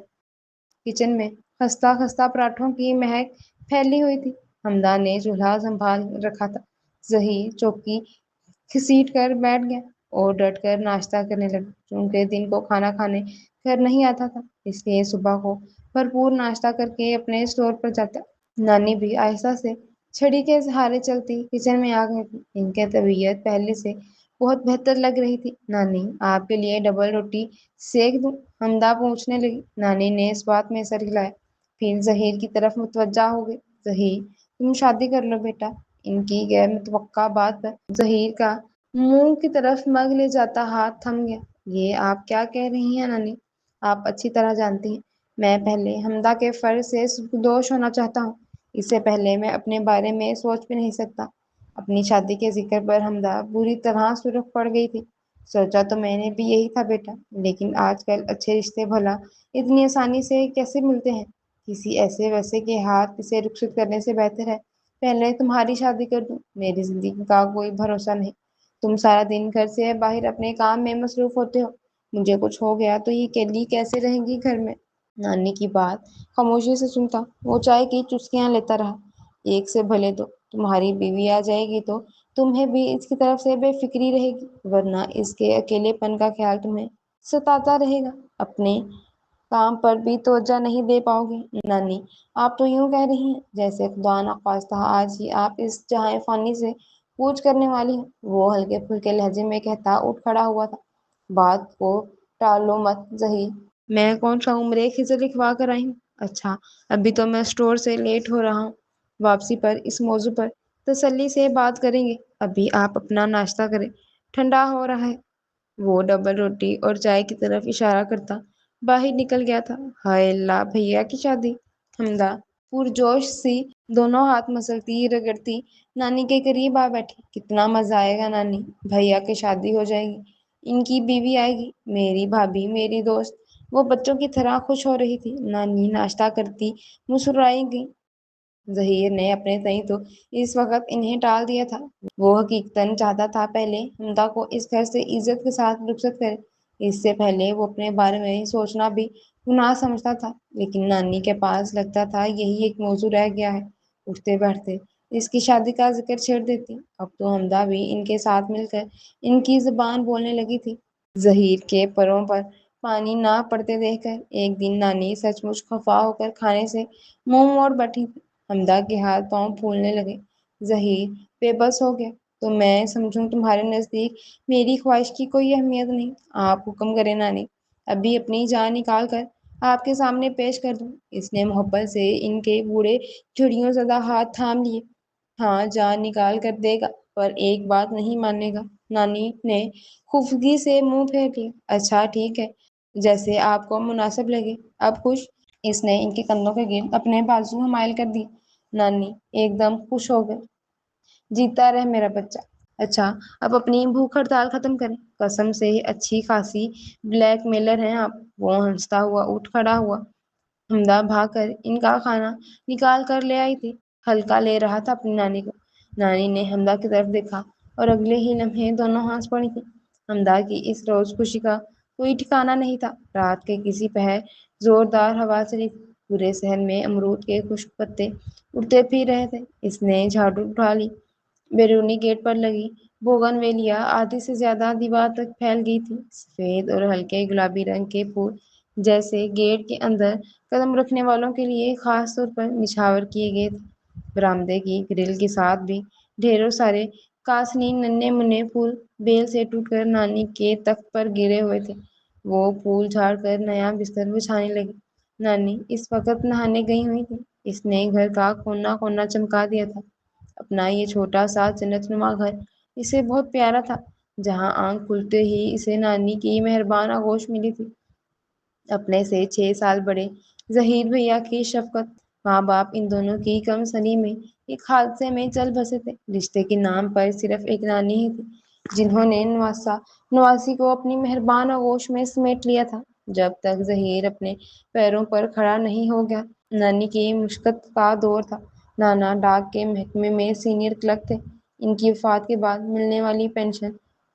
کچن میں خستہ خستہ پراٹھوں کی مہک پھیلی ہوئی تھی۔ حمدہ نے چولہا سنبھال رکھا تھا۔ ظہیر چوکی گھسیٹ کر بیٹھ گیا اور ڈٹ کر ناشتہ کرنے لگا۔ چونکہ دن کو کھانا کھانے گھر نہیں آتا تھا، اس لیے صبح کو بھرپور ناشتہ کر کے اپنے اسٹور پر جاتا۔ نانی بھی آہستہ سے چھڑی کے سہارے چلتی کچن میں آ گئی تھی۔ ان کی طبیعت پہلے سے بہت بہتر لگ رہی تھی۔ نانی آپ کے لیے ڈبل روٹی سیک دوں؟ حمدہ پوچھنے لگی۔ نانی نے اس بات میں سر ہلایا، پھر ظہیر کی طرف متوجہ ہو گئی۔ ظہیر تم شادی کر لو بیٹا۔ ان کی غیر متوقع بات پر ظہیر کا منہ کی طرف مگ لے جاتا ہاتھ تھم گیا۔ یہ آپ کیا کہہ رہی ہیں نانی؟ آپ اچھی طرح جانتی ہیں میں پہلے حمدہ کے فرض سے سبکدوش ہونا چاہتا ہوں۔ اس سے پہلے میں اپنے بارے میں سوچ بھی نہیں سکتا۔ اپنی شادی کے ذکر پر حمدہ بری طرح سرخ پڑ گئی تھی۔ سوچا تو میں نے بھی یہی تھا بیٹا، لیکن آج کل اچھے رشتے بھلا اتنی آسانی سے کیسے ملتے ہیں؟ کسی ایسے ویسے کے ہاتھ اسے رخصت کرنے سے بہتر ہے پہلے تمہاری شادی کر دوں۔ میری زندگی کا کوئی بھروسہ نہیں، تم سارا دن گھر سے باہر اپنے کام میں مصروف ہوتے ہو، مجھے کچھ ہو گیا تو یہ کیلی کیسے رہیں گی گھر میں؟ نانی کی بات خاموشی سے سنتا وہ چائے کی چسکیاں لیتا رہا۔ ایک سے بھلے تو تمہاری بیوی آ جائے گی تو تمہیں بھی اس کی طرف سے بے فکری رہے گی، ورنہ اس کے اکیلے پن کا خیال تمہیں ستاتا رہے گا، اپنے کام پر بھی توجہ نہیں دے پاؤ گی۔ نانی آپ تو یوں کہہ رہی ہیں جیسے خدا نخواستہ آج ہی آپ اس جہاں فانی سے کوچ کرنے والی ہیں۔ وہ ہلکے پھلکے لہجے میں کہتا اٹھ کھڑا ہوا تھا۔ بات کو ٹالو مت ظہیر، میں کون سا عمرے خزر لکھوا کر آئی ہوں؟ اچھا ابھی تو میں اسٹور سے لیٹ ہو رہا ہوں، واپسی پر اس موضوع پر تسلی سے بات کریں گے، ابھی آپ اپنا ناشتہ کریں، ٹھنڈا ہو رہا ہے۔ وہ ڈبل روٹی اور چائے کی طرف اشارہ کرتا باہر نکل گیا تھا۔ ہائے اللہ بھیا کی شادی! حمدہ پرجوش سی دونوں ہاتھ مسلتی رگڑتی نانی کے قریب آ بیٹھی۔ کتنا مزہ آئے گا نانی، بھیا کی شادی ہو جائے گی، ان کی بیوی آئے گی، میری بھابھی، میری دوست۔ وہ بچوں کی طرح خوش ہو رہی تھی۔ نانی ناشتہ کرتی مسکرائی گئی۔ ظہیر نے اپنے تئیں تو اس وقت انہیں ٹال دیا تھا۔ وہ حقیقتاً چاہتا تھا پہلے حمدہ کو اس گھر سے عزت کے ساتھ رخصت کرے، اس سے پہلے وہ اپنے بارے میں سوچنا بھی گناہ سمجھتا تھا، لیکن نانی کے پاس لگتا تھا یہی ایک موضوع رہ گیا ہے۔ اٹھتے بیٹھتے اس کی شادی کا ذکر چھیڑ دیتی۔ اب تو حمدہ بھی ان کے ساتھ مل کر ان کی زبان بولنے لگی تھی۔ ظہیر کے پروں پر پانی نہ پڑتے دیکھ کر ایک دن نانی سچ مچ خفا ہو کر کھانے سے منہ موڑ بیٹھی تھی۔ حمدہ کے ہاتھ پاؤں پھولنے لگے۔ ظہیر بے بس ہو گیا، تو میں سمجھوں تمہارے نزدیک میری خواہش کی کوئی اہمیت نہیں؟ آپ حکم کریں نانی، ابھی اپنی جان نکال کر آپ کے سامنے پیش کر دوں۔ اس نے محبت سے ان کے بوڑھے جھڑیوں زدہ ہاتھ تھام لیے۔ ہاں جان نکال کر دے گا، پر ایک بات نہیں مانے گا۔ نانی نے خفگی سے منہ پھیر لیا۔ اچھا ٹھیک ہے، جیسے آپ کو مناسب لگے، اب خوش؟ اس نے ان کے کندھوں کے گرد اپنے بازو حمائل کر دی۔ نانی ایک دم خوش ہو گئے۔ جیتا رہے میرا بچہ۔ اچھا اب اپنی بھوک ہڑتال ختم کریں، قسم سے اچھی خاصی بلیک میلر ہیں آپ۔ وہ ہنستا ہوا اٹھ کھڑا ہوا۔ حمدہ بھاگ کر ان کا کھانا نکال کر لے آئی تھی، ہلکا لے رہا تھا اپنی نانی کو۔ نانی نے حمدہ کی طرف دیکھا اور اگلے ہی لمحے دونوں ہنس پڑی تھیں۔ حمدہ کی اس روز خوشی کا کوئی ٹھکانا نہیں تھا۔ رات کے کسی پہر زوردار ہوا چلی تھی، پورے صحن میں امرود کے خشک پتے اڑتے پھر رہے تھے۔ اس نے جھاڑو اٹھا لی۔ بیرونی گیٹ پر لگی بوگن ویلیا آدھی سے زیادہ دیوار تک پھیل گئی تھی، سفید اور ہلکے گلابی رنگ کے پھول جیسے گیٹ کے اندر قدم رکھنے والوں کے لیے خاص طور پر نچھاور کیے گئے تھے۔ برآمدے کی گرل کے ساتھ بھی ڈھیروں سارے کاسنی ننھے منھے پھول بیل سے ٹوٹ کر نانی کے تخت پر گرے ہوئے تھے۔ وہ پھول جھاڑ کر نیا بستر بچھانے لگی۔ نانی اس وقت نہانے گئی ہوئی تھی۔ اس نے گھر کا کونا کونا چمکا دیا تھا۔ اپنا یہ چھوٹا سا جنت نما گھر اسے بہت پیارا تھا، جہاں آنکھ کھلتے ہی اسے نانی کی مہربان آغوش ملی تھی۔ اپنے سے 6 سال بڑے ظہیر بھیا کی شفقت، ماں باپ ان دونوں کی کم سنی میں ایک حادثے میں چل بسے تھے۔ رشتے کے نام پر صرف ایک نانی ہی تھی، جنہوں نے نواسی کو اپنی مہربان آغوش میں سمیٹ لیا تھا۔ جب تک ظہیر اپنے پیروں پر کھڑا نہیں ہو گیا، نانی کی مشقت کا دور تھا۔ نانا ڈاک کے محکمے میں سینئر کلرک تھے۔ ان کی وفات کے بعد ملنے والی پنشن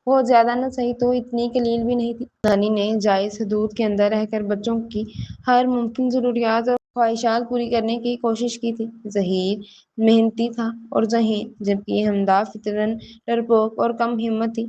بہت زیادہ نہ سہی تو اتنی قلیل بھی نہیں تھی۔ نانی نے جائز حدود کے اندر رہ کر بچوں کی ہر ممکن ضروریات اور خواہشات پوری کرنے کی کوشش کی تھی۔ ظہیر محنتی تھا اور ذہین، جبکہ حمدہ فطرتاً ڈرپوک اور کم ہمت تھی۔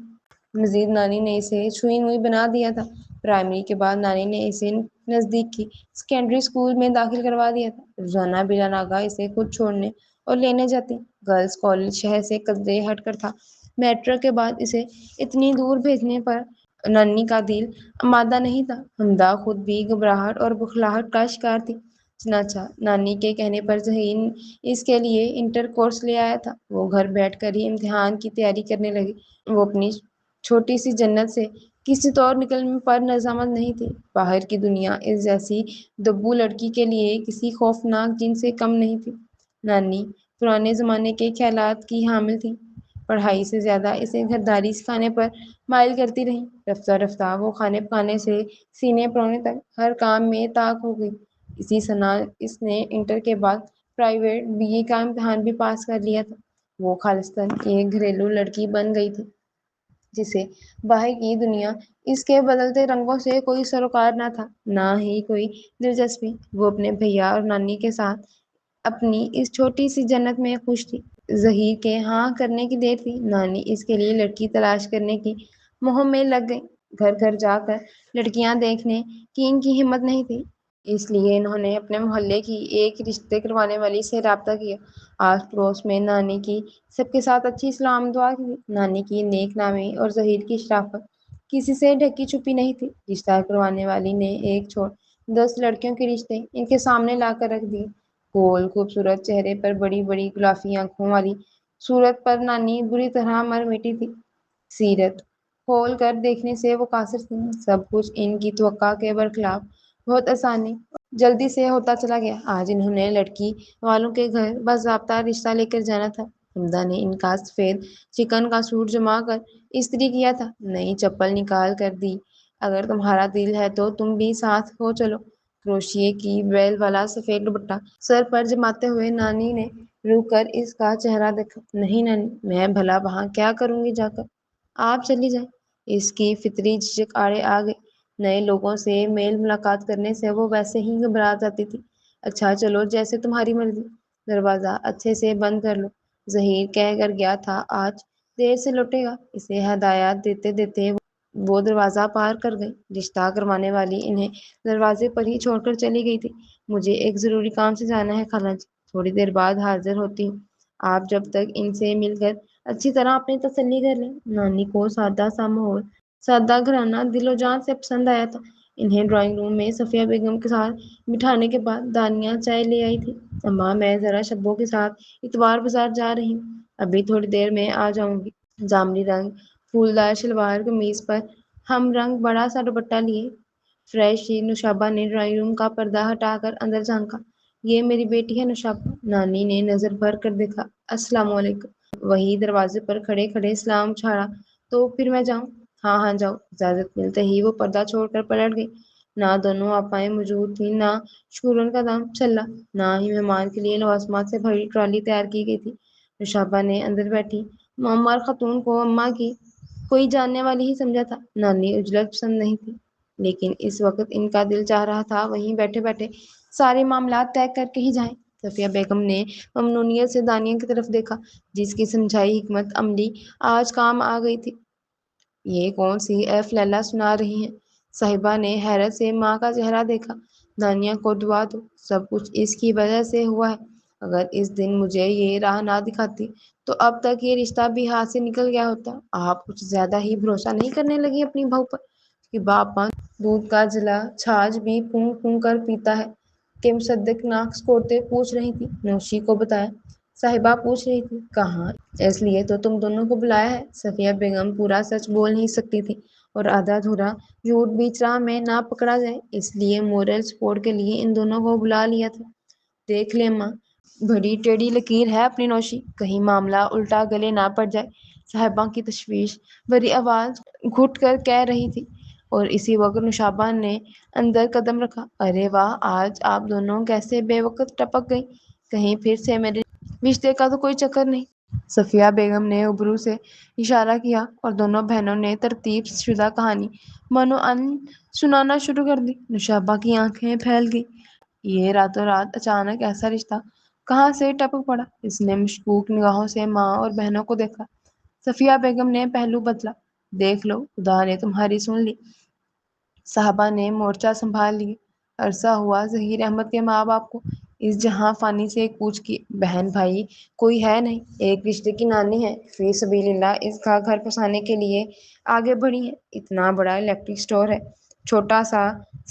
مزید نانی نے اسے چھوئی موئی بنا دیا تھا۔ پرائمری کے بعد نانی نے اسے نزدیک کی سیکنڈری اسکول میں داخل کروا دیا تھا۔ روزانہ بلا ناغہ اسے خود چھوڑنے اور لینے جاتی۔ گرلز کالج شہر سے قدرے ہٹ کر تھا۔ میٹرک کے بعد اسے اتنی دور بھیجنے پر نانی کا دل آمادہ نہیں تھا۔ حمدہ خود بھی گھبراہٹ اور بخلاہٹ کا شکار تھی۔ چنانچہ نانی کے کہنے پر ظہیر اس کے لیے انٹر کورس لے آیا تھا۔ وہ گھر بیٹھ کر ہی امتحان کی تیاری کرنے لگی۔ وہ اپنی چھوٹی سی جنت سے کسی طور نکلنے پر رضامند نہیں تھی۔ باہر کی دنیا اس جیسی دبو لڑکی کے لیے کسی خوفناک جن سے کم نہیں تھی۔ نانی پرانے زمانے کے خیالات کی حامل تھی۔ پڑھائی سے زیادہ اسے گھرداری سکھانے پر مائل کرتی رہیں۔ رفتہ رفتہ وہ کھانے پکانے سے سینے پرونے تک ہر کام میں طاق ہو گئی۔ اسی سنہ اس نے انٹر کے بعد پرائیویٹ BA کا امتحان بھی پاس کر لیا تھا۔ وہ خالصتاً ایک گھریلو لڑکی بن گئی تھی، جسے باہر کی دنیا اس کے بدلتے رنگوں سے کوئی سروکار نہ تھا، نہ ہی کوئی دلچسپی۔ وہ اپنے بھیا اور نانی کے ساتھ اپنی اس چھوٹی سی جنت میں خوش تھی۔ ظہیر کے ہاں کرنے کی دیر تھی۔ نانی اس کے لیے لڑکی تلاش کرنے کی مہم میں لگ گئی۔ گھر گھر جا کر لڑکیاں دیکھنے کی ان کی ہمت نہیں تھی، اس لیے انہوں نے اپنے محلے کی ایک رشتے کروانے والی سے رابطہ کیا۔ آس پڑوس میں نانی کی سب کے ساتھ اچھی سلام دعا کی۔ نانی کی نیک نامی اور ظہیر کی شرافت کسی سے ڈھکی چھپی نہیں تھی۔ رشتہ کروانے والی نے ایک چھوڑ 10 لڑکیوں کے رشتے ان کے سامنے لا کر رکھ دیے۔ گول خوبصورت چہرے پر بڑی بڑی گلافی آنکھوں والی صورت پر نانی بری طرح مر مٹی تھی۔ سیرت کھول کر دیکھنے سے وہ قاصر تھی۔ سب کچھ ان کی توقع کے برخلاف بہت آسانی اور جلدی سے ہوتا چلا گیا۔ آج انہوں نے لڑکی والوں کے گھر باضابطہ رشتہ لے کر جانا تھا۔ حمدہ نے ان کا سفید چکن کا سوٹ جما کر استری کیا تھا، نئی چپل نکال کر دی۔ اگر تمہارا دل ہے تو تم بھی ساتھ ہو چلو۔ کروشیے کی بیل والا سفید دوپٹہ سر پر جماتے ہوئے نانی نے رک کر اس کا چہرہ دیکھا۔ نہیں نانی، میں بھلا وہاں کیا کروں گی جا کر؟ آپ چلی جائیں۔ اس کی فطری جھجک آڑے آ گئی۔ نئے لوگوں سے میل ملاقات کرنے سے وہ ویسے ہی گھبرا جاتی تھی۔ اچھا چلو، جیسے تمہاری مرضی۔ دروازہ اچھے سے بند کر لو، ظہیر کہہ کر گیا تھا آج دیر سے لوٹے گا۔ اسے ہدایات دیتے دیتے وہ دروازہ پار کر گئی۔ رشتہ کروانے والی انہیں دروازے پر ہی چھوڑ کر چلی گئی تھی۔ مجھے ایک ضروری کام سے جانا ہے خالہ جی، تھوڑی دیر بعد حاضر ہوتی ہوں۔ آپ جب تک ان سے مل کر اچھی طرح اپنی تسلی کر لیں۔ نانی کو سادہ سا ماحول، سادہ گھرانہ دل و جان سے پسند آیا تھا۔ انہیں ڈرائنگ روم میں صفیہ بیگم کے ساتھ بٹھانے کے بعد دانیہ چائے لے آئی تھی۔ اماں، میں ذرا شبوں کے ساتھ اتوار بازار جا رہی ہوں، ابھی تھوڑی دیر میں آ جاؤں گی۔ جامنی رنگ پھولدار شلوار قمیض پر ہم رنگ بڑا سا دوپٹہ لیے فریش نوشابہ نے ڈرائنگ روم کا پردہ ہٹا کر اندر جھانکا۔ یہ میری بیٹی ہے نوشابہ۔ نانی نے نظر بھر کر دیکھا۔ السلام علیکم۔ وہی دروازے پر کھڑے کھڑے سلام چھاڑا۔ تو پھر میں جاؤں؟ ہاں ہاں جاؤ۔ اجازت ملتے ہی وہ پردہ چھوڑ کر پلٹ گئی۔ نہ دونوں آپائیں موجود تھیں، نہ شگون کا دام چلا، نہ ہی مہمان کے لیے لوازمات سے بھری ٹرالی تیار کی گئی تھی۔ نوشابہ نے اندر بیٹھی معمر خاتون کو اماں کی کوئی جاننے والی ہی سمجھا تھا۔ نانی عجلت پسند نہیں تھی۔ لیکن اس وقت ان کا دل چاہ رہا تھا وہیں بیٹھے بیٹھے سارے معاملات طے کر کے ہی جائیں۔ صفیہ بیگم نے ممنونیت سے دانیہ کی طرف دیکھا، جس کی سمجھائی حکمت عملی آج کام آ گئی تھی۔ یہ کون سی ایف لیلا سنا رہی ہیں؟ صاحبہ نے حیرت سے ماں کا چہرہ دیکھا۔ دانیہ کو دعا دو، سب کچھ اس کی وجہ سے ہوا ہے۔ اگر اس دن مجھے یہ راہ نہ دکھاتی تو اب تک یہ رشتہ بھی ہاتھ سے نکل گیا ہوتا۔ آپ کچھ زیادہ ہی بھروسہ نہیں کرنے لگی اپنی بہو پر کہ باپ ماں دودھ کا جلا چھاچھ بھی پھونک پھونک کر پیتا ہے؟ کہ مصدق ناک سکوڑتے پوچھ رہی تھی۔ نوشی کو بتایا؟ صاحبہ پوچھ رہی تھی۔ کہاں؟ اس لیے تو تم دونوں کو بلایا ہے۔ صفیہ بیگم پورا سچ بول نہیں سکتی تھی اور آدھا ادھورا جھوٹ بیچ راہ میں نہ پکڑا جائے، اس لیے مورل سپورٹ کے لیے ان دونوں کو بلا لیا تھا۔ دیکھ لے ماں، بڑی ٹیڑھی لکیر ہے اپنی نوشی، کہیں معاملہ الٹا گلے نہ پڑ جائے، صاحبہ کی تشویش بھری آواز گھٹ کر کہہ رہی تھی۔ اور اسی وقت نوشابہ نے اندر قدم رکھا۔ ارے واہ، آج آپ دونوں کیسے بے وقت ٹپک گئی، کہیں پھر سے میرے رشتے کا تو کوئی چکر نہیں؟ صفیہ بیگم نے ابرو سے اشارہ کیا اور دونوں بہنوں نے ترتیب شدہ کہانی منوعن سنانا شروع کر دی۔ نوشابہ کی آنکھیں پھیل گئی۔ یہ راتوں رات اچانک ایسا رشتہ کہاں سے ٹپک پڑا؟ اس نے مشکوک نگاہوں سے ماں اور بہنوں کو دیکھا۔ صفیہ بیگم نے پہلو بدلا۔ دیکھ لو، خدا نے تمہاری سن لی۔ صاحبہ نے مورچہ سنبھال لیے۔ عرصہ ہوا ظہیر احمد کے ماں باپ کو اس جہاں فانی سے کوچ کیے، بہن بھائی کوئی ہے نہیں، ایک رشتے کی نانی ہے، فی سبیل اللہ اس کا گھر بسانے کے لیے آگے بڑھی ہے۔ اتنا بڑا الیکٹرک سٹور ہے، چھوٹا سا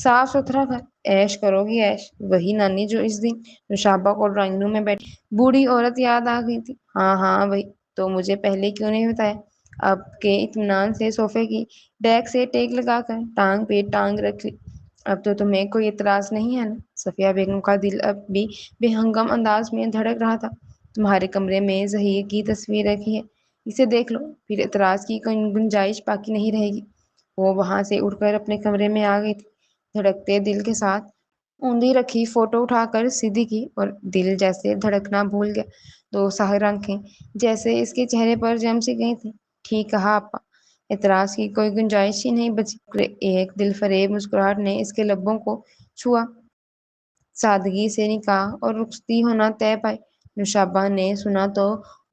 صاف ستھرا گھر، عیش کرو گی عیش۔ وہی نانی جو اس دن نوشابہ کو ڈرائنگ روم میں بیٹھی بوڑھی عورت یاد آ گئی تھی۔ ہاں ہاں وہی تو، مجھے پہلے کیوں نہیں بتایا؟ اب کے اطمینان سے صوفے کی ڈیک سے ٹیک لگا کر ٹانگ پہ ٹانگ رکھ لی۔ اب تو تمہیں کوئی اعتراض نہیں ہے نا؟ صفیہ بیگم کا دل اب بھی بے ہنگم انداز میں دھڑک رہا تھا۔ تمہارے کمرے میں ظہیر کی تصویر رکھی ہے، اسے دیکھ لو، پھر اعتراض کی کوئی گنجائش باقی نہیں رہے گی۔ وہ وہاں سے اٹھ کر اپنے کمرے میں آ گئی تھی، دھڑکتے دل کے ساتھ اوندھی رکھی فوٹو اٹھا کر سیدھی کی اور دل جیسے دھڑکنا بھول گیا۔ دو ساحر آنکھیں جیسے اس کے چہرے پر جم سی گئی تھیں۔ ٹھیک کہا آپا، اعتراض کی کوئی گنجائش ہی نہیں بچی۔ ایک دل فریب مسکراہٹ نے اس کے لبوں کو چھوا۔ سادگی سے نکاح اور رخصتی ہونا طے پائی۔ نوشابہ نے سنا تو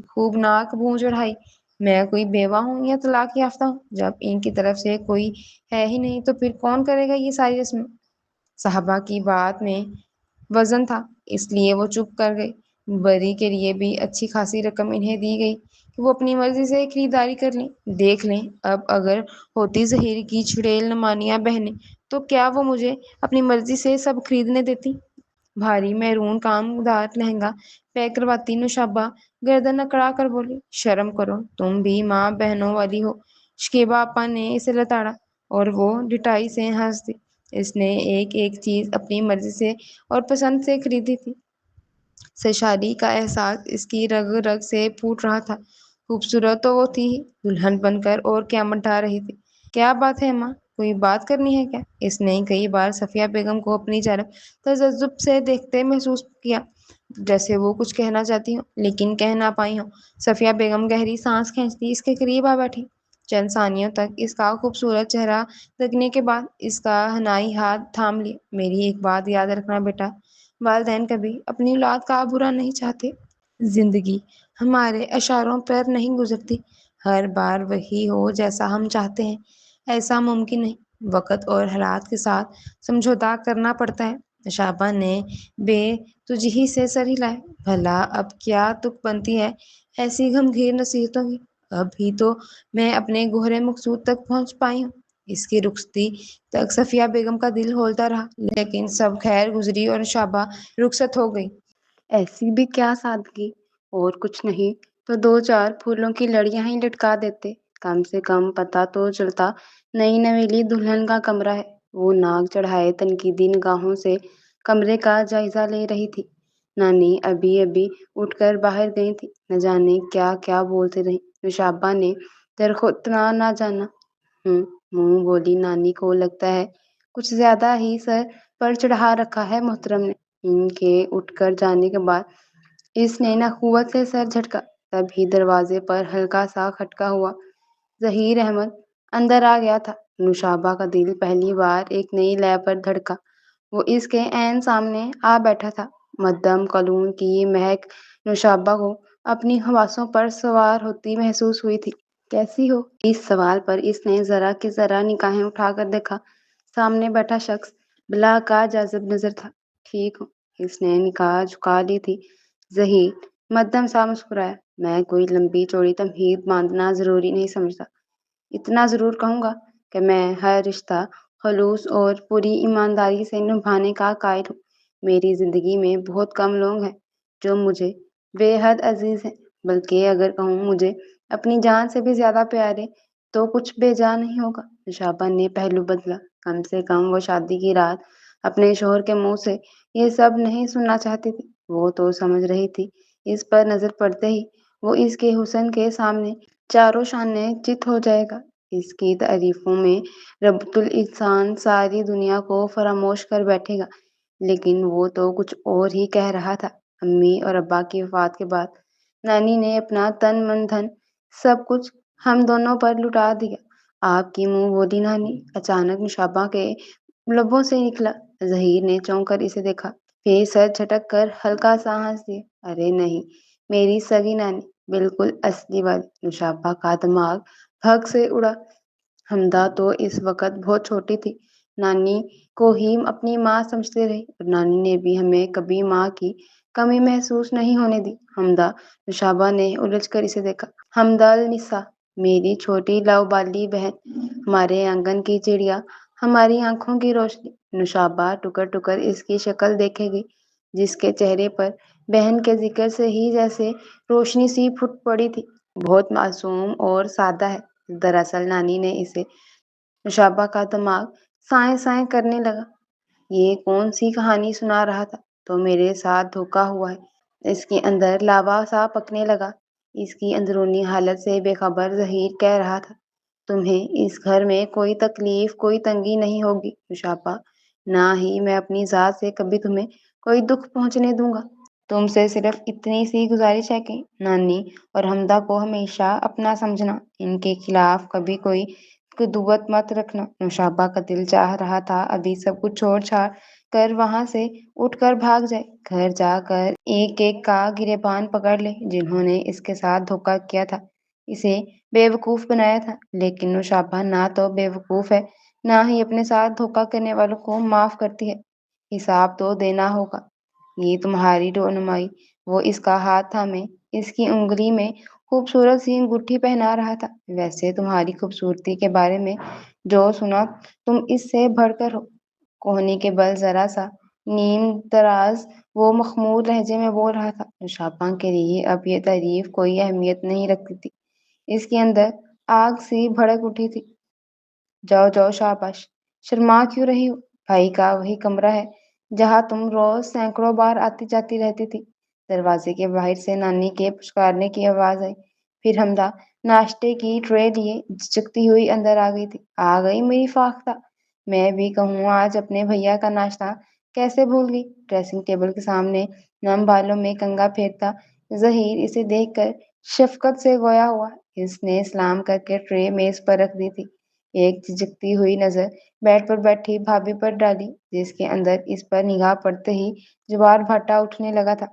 خوب ناک منہ چڑھائی۔ میں کوئی بیوہ ہوں یا طلاق یافتہ ہوں؟ جب ان کی طرف سے کوئی ہے ہی نہیں تو پھر کون کرے گا یہ ساری رسمیں؟ صاحبہ کی بات میں وزن تھا، اس لیے وہ چپ کر گئی۔ بری کے لیے بھی اچھی خاصی رقم انہیں دی گئی کہ وہ اپنی مرضی سے خریداری کر لیں۔ دیکھ لیں، اب اگر ہوتی ظہیر کی چھڑیل نمایاں بہنیں تو کیا وہ مجھے اپنی مرضی سے سب خریدنے دیتی؟ بھاری میرون کام دار لہنگا پیک کرواتی نوشابہ گردن اکڑا کر بولی۔ شرم کرو، تم بھی ماں بہنوں والی ہو۔ شکیبہ آپا نے اسے لتاڑا اور وہ ڈٹائی سے ہنس دی۔ اس نے ایک ایک چیز اپنی مرضی سے اور پسند سے خریدی تھی۔ سرشاری کا احساس اس کی رگ رگ سے پھوٹ رہا تھا۔ خوبصورت تو وہ تھی ہی، دلہن بن کر اور کیا منٹا رہی تھی۔ کیا بات ہے ماں، کوئی بات کرنی ہے کیا؟ اس نے کئی بار صفیہ بیگم کو اپنی جانب تعجب سے دیکھتے محسوس کیا، جیسے وہ کچھ کہنا چاہتی ہوں لیکن کہہ نہ پائی ہوں۔ صفیہ بیگم گہری سانس کھینچتی اس کے قریب آ بیٹھی۔ چند ثانیوں تک اس کا خوبصورت چہرہ دیکھنے کے بعد اس کا حنائی ہاتھ تھام لیا۔ میری ایک بات یاد رکھنا بیٹا، والدین کبھی اپنی اولاد کا برا نہیں چاہتے۔ زندگی ہمارے اشاروں پر نہیں گزرتی، ہر بار وہی ہو جیسا ہم چاہتے ہیں، ایسا ممکن نہیں۔ وقت اور حالات کے ساتھ سمجھوتا کرنا پڑتا ہے۔ نوشابہ نے بے توجہی سے سر ہلایا۔ بھلا اب کیا تک بنتی ہے ایسی گھمگیر نصیحتوں کی؟ اب ہی تو میں اپنے گوہر مقصود تک پہنچ پائی ہوں۔ اس کی رخصتی تک صفیہ بیگم کا دل ہولتا رہا، لیکن سب خیر گزری اور نوشابہ رخصت ہو گئی۔ ایسی بھی کیا سادگی، اور کچھ نہیں تو دو چار پھولوں کی لڑیاں ہی لٹکا دیتے، کم سے کم پتہ تو چلتا نئی نویلی دلہن کا کمرہ ہے۔ وہ ناک چڑھائے تنقیدی نگاہوں سے کمرے کا جائزہ لے رہی تھی۔ نانی ابھی ابھی اٹھ کر باہر گئی تھی، نہ جانے کیا کیا بولتے رہی۔ نوشابہ نے درخواست نہ جانا منہ بولی۔ نانی کو لگتا ہے کچھ زیادہ ہی سر پر چڑھا رکھا ہے محترم نے۔ ان کے اٹھ کر جانے کے بعد اس نے ناقوت سے سر جھٹکا، تب ہی دروازے پر ہلکا سا کھٹکا ہوا۔ ظہیر احمد اندر آ گیا تھا۔ نوشابہ کا دل پہلی بار ایک نئی لے پر دھڑکا۔ وہ اس کے عین سامنے آ بیٹھا تھا۔ مدھم کلون کی مہک نوشابہ کو اپنی حواسوں پر سوار ہوتی محسوس ہوئی تھی۔ کیسی ہو؟ اس سوال پر اس نے ذرا کی ذرا نگاہیں اٹھا کر دیکھا۔ سامنے بیٹھا شخص بلا کا جاذب نظر تھا۔ ٹھیک ہوں۔ اس نے نگاہ جھکا لی تھی۔ ظہیر مدھم سا مسکرایا۔ میں کوئی لمبی چوڑی تمہید باندھنا ضروری نہیں سمجھتا۔ اتنا ضرور کہوں گا کہ میں ہر رشتہ خلوص اور پوری ایمانداری سے نبھانے کا قائل ہوں۔ میری زندگی میں بہت کم لوگ ہیں جو مجھے بے حد عزیز ہیں، بلکہ اگر کہوں مجھے اپنی جان سے بھی زیادہ پیارے تو کچھ بے جان نہیں ہوگا۔ نوشابہ نے پہلو بدلا۔ کم سے کم وہ شادی کی رات اپنے شوہر کے منہ سے یہ سب نہیں سننا چاہتی تھی۔ وہ تو سمجھ رہی تھی اس پر نظر پڑتے ہی وہ اس کے حسن کے سامنے چاروں شانے چت ہو جائے گا۔ اس کی تعریفوں میں ربط الاحسان ساری دنیا کو فراموش کر بیٹھے گا۔ لیکن وہ تو کچھ اور ہی کہہ رہا تھا۔ امی اور ابا کی وفات کے بعد نانی نے اپنا تن من دھن سب کچھ ہم دونوں پر لٹا دیا۔ آپ کی منہ بولی نانی؟ اچانک نوشابہ کے لبوں سے نکلا۔ ظہیر نے چونک کر اسے دیکھا، پھر سر جھٹک کر ہلکا سا ہنس دیا۔ ارے نہیں، میری سگی نانی، بالکل اصلی والی۔ نوشابہ کا دماغ بھگ سے اڑا۔ حمدہ تو اس وقت بہت چھوٹی تھی۔ نانی کو ہی اپنی ماں سمجھتے رہی اور نانی نے بھی ہمیں کبھی ماں کی کمی محسوس نہیں ہونے دی۔ حمدہ؟ نوشابہ نے الجھ کر اسے دیکھا۔ حمدہ النساء، میری چھوٹی لاؤبالی بہن، ہمارے آنگن کی چڑیا، ہماری آنکھوں کی روشنی۔ نوشابہ ٹکر ٹکر اس کی شکل دیکھے گی جس کے چہرے پر بہن کے ذکر سے ہی جیسے روشنی سی پھوٹ پڑی تھی۔ بہت معصوم اور سادہ ہے۔ دراصل نانی نے اسے نوشابہ کا دماغ سائیں سائیں کرنے لگا۔ یہ کون سی کہانی سنا رہا تھا؟ تو میرے ساتھ دھوکا ہوا ہے۔ اس کے اندر لاوا سا پکنے لگا۔ اس کی اندرونی حالت سے بے خبر ظہیر کہہ رہا تھا، تمہیں اس گھر میں کوئی تکلیف کوئی تنگی نہیں ہوگی نوشابہ، نہ ہی میں اپنی ذات سے کبھی تمہیں کوئی دکھ پہنچنے دوں گا۔ تم سے صرف اتنی سی گزارش ہے کہ نانی اور حمدہ کو ہمیشہ اپنا سمجھنا، ان کے خلاف کبھی کوئی قدوت مت رکھنا۔ نوشابہ کا دل چاہ رہا تھا ابھی سب کچھ چھوڑ چھاڑ کر وہاں سے اٹھ کر بھاگ جائے، گھر جا کر ایک ایک کا گریبان پکڑ لے جنہوں نے اس کے ساتھ دھوکا کیا تھا، اسے بے وقوف بنایا تھا۔ لیکن نوشابہ نہ تو بے وقوف ہے، نہ ہی اپنے ساتھ دھوکا کرنے والوں کو معاف کرتی ہے۔ حساب تو دینا ہوگا۔ یہ تمہاری رہنمائی۔ وہ اس کا ہاتھ تھامے اس کی انگلی میں خوبصورت سی انگوٹھی پہنا رہا تھا۔ ویسے تمہاری خوبصورتی کے بارے میں جو سنا تم اس سے بڑھ کر ہو۔ کوہنی کے بل ذرا سا نیم دراز وہ مخمور لہجے میں بول رہا تھا۔ نوشابہ کے لیے اب یہ تعریف کوئی اہمیت نہیں رکھتی تھی۔ اس کے اندر آگ سی بھڑک اٹھی تھی۔ جاؤ جاؤ، شاباش، شرما کیوں رہی ہو؟ بھائی کا وہی کمرہ ہے جہاں تم روز سینکڑوں بار آتی جاتی رہتی تھی۔ دروازے کے باہر سے نانی کے پچکارنے کی آواز آئی۔ پھر حمدہ ناشتے کی ٹرے لیے جھجکتی ہوئی اندر آ گئی تھی۔ آ گئی میری فاختہ، میں بھی کہوں آج اپنے بھیا کا ناشتہ کیسے بھول گئی۔ ڈریسنگ ٹیبل کے سامنے نم بالوں میں کنگھا پھیرتا ظہیر اسے دیکھ کر شفقت سے گویا ہوا۔ اس نے سلام کر کے ٹرے میز پر رکھ دی تھی۔ ایک جھجکتی ہوئی نظر بیڈ پر بیٹھی بھابھی پر ڈالی جس کے اندر اس پر نگاہ پڑتے ہی جوار بھاٹا اٹھنے لگا تھا۔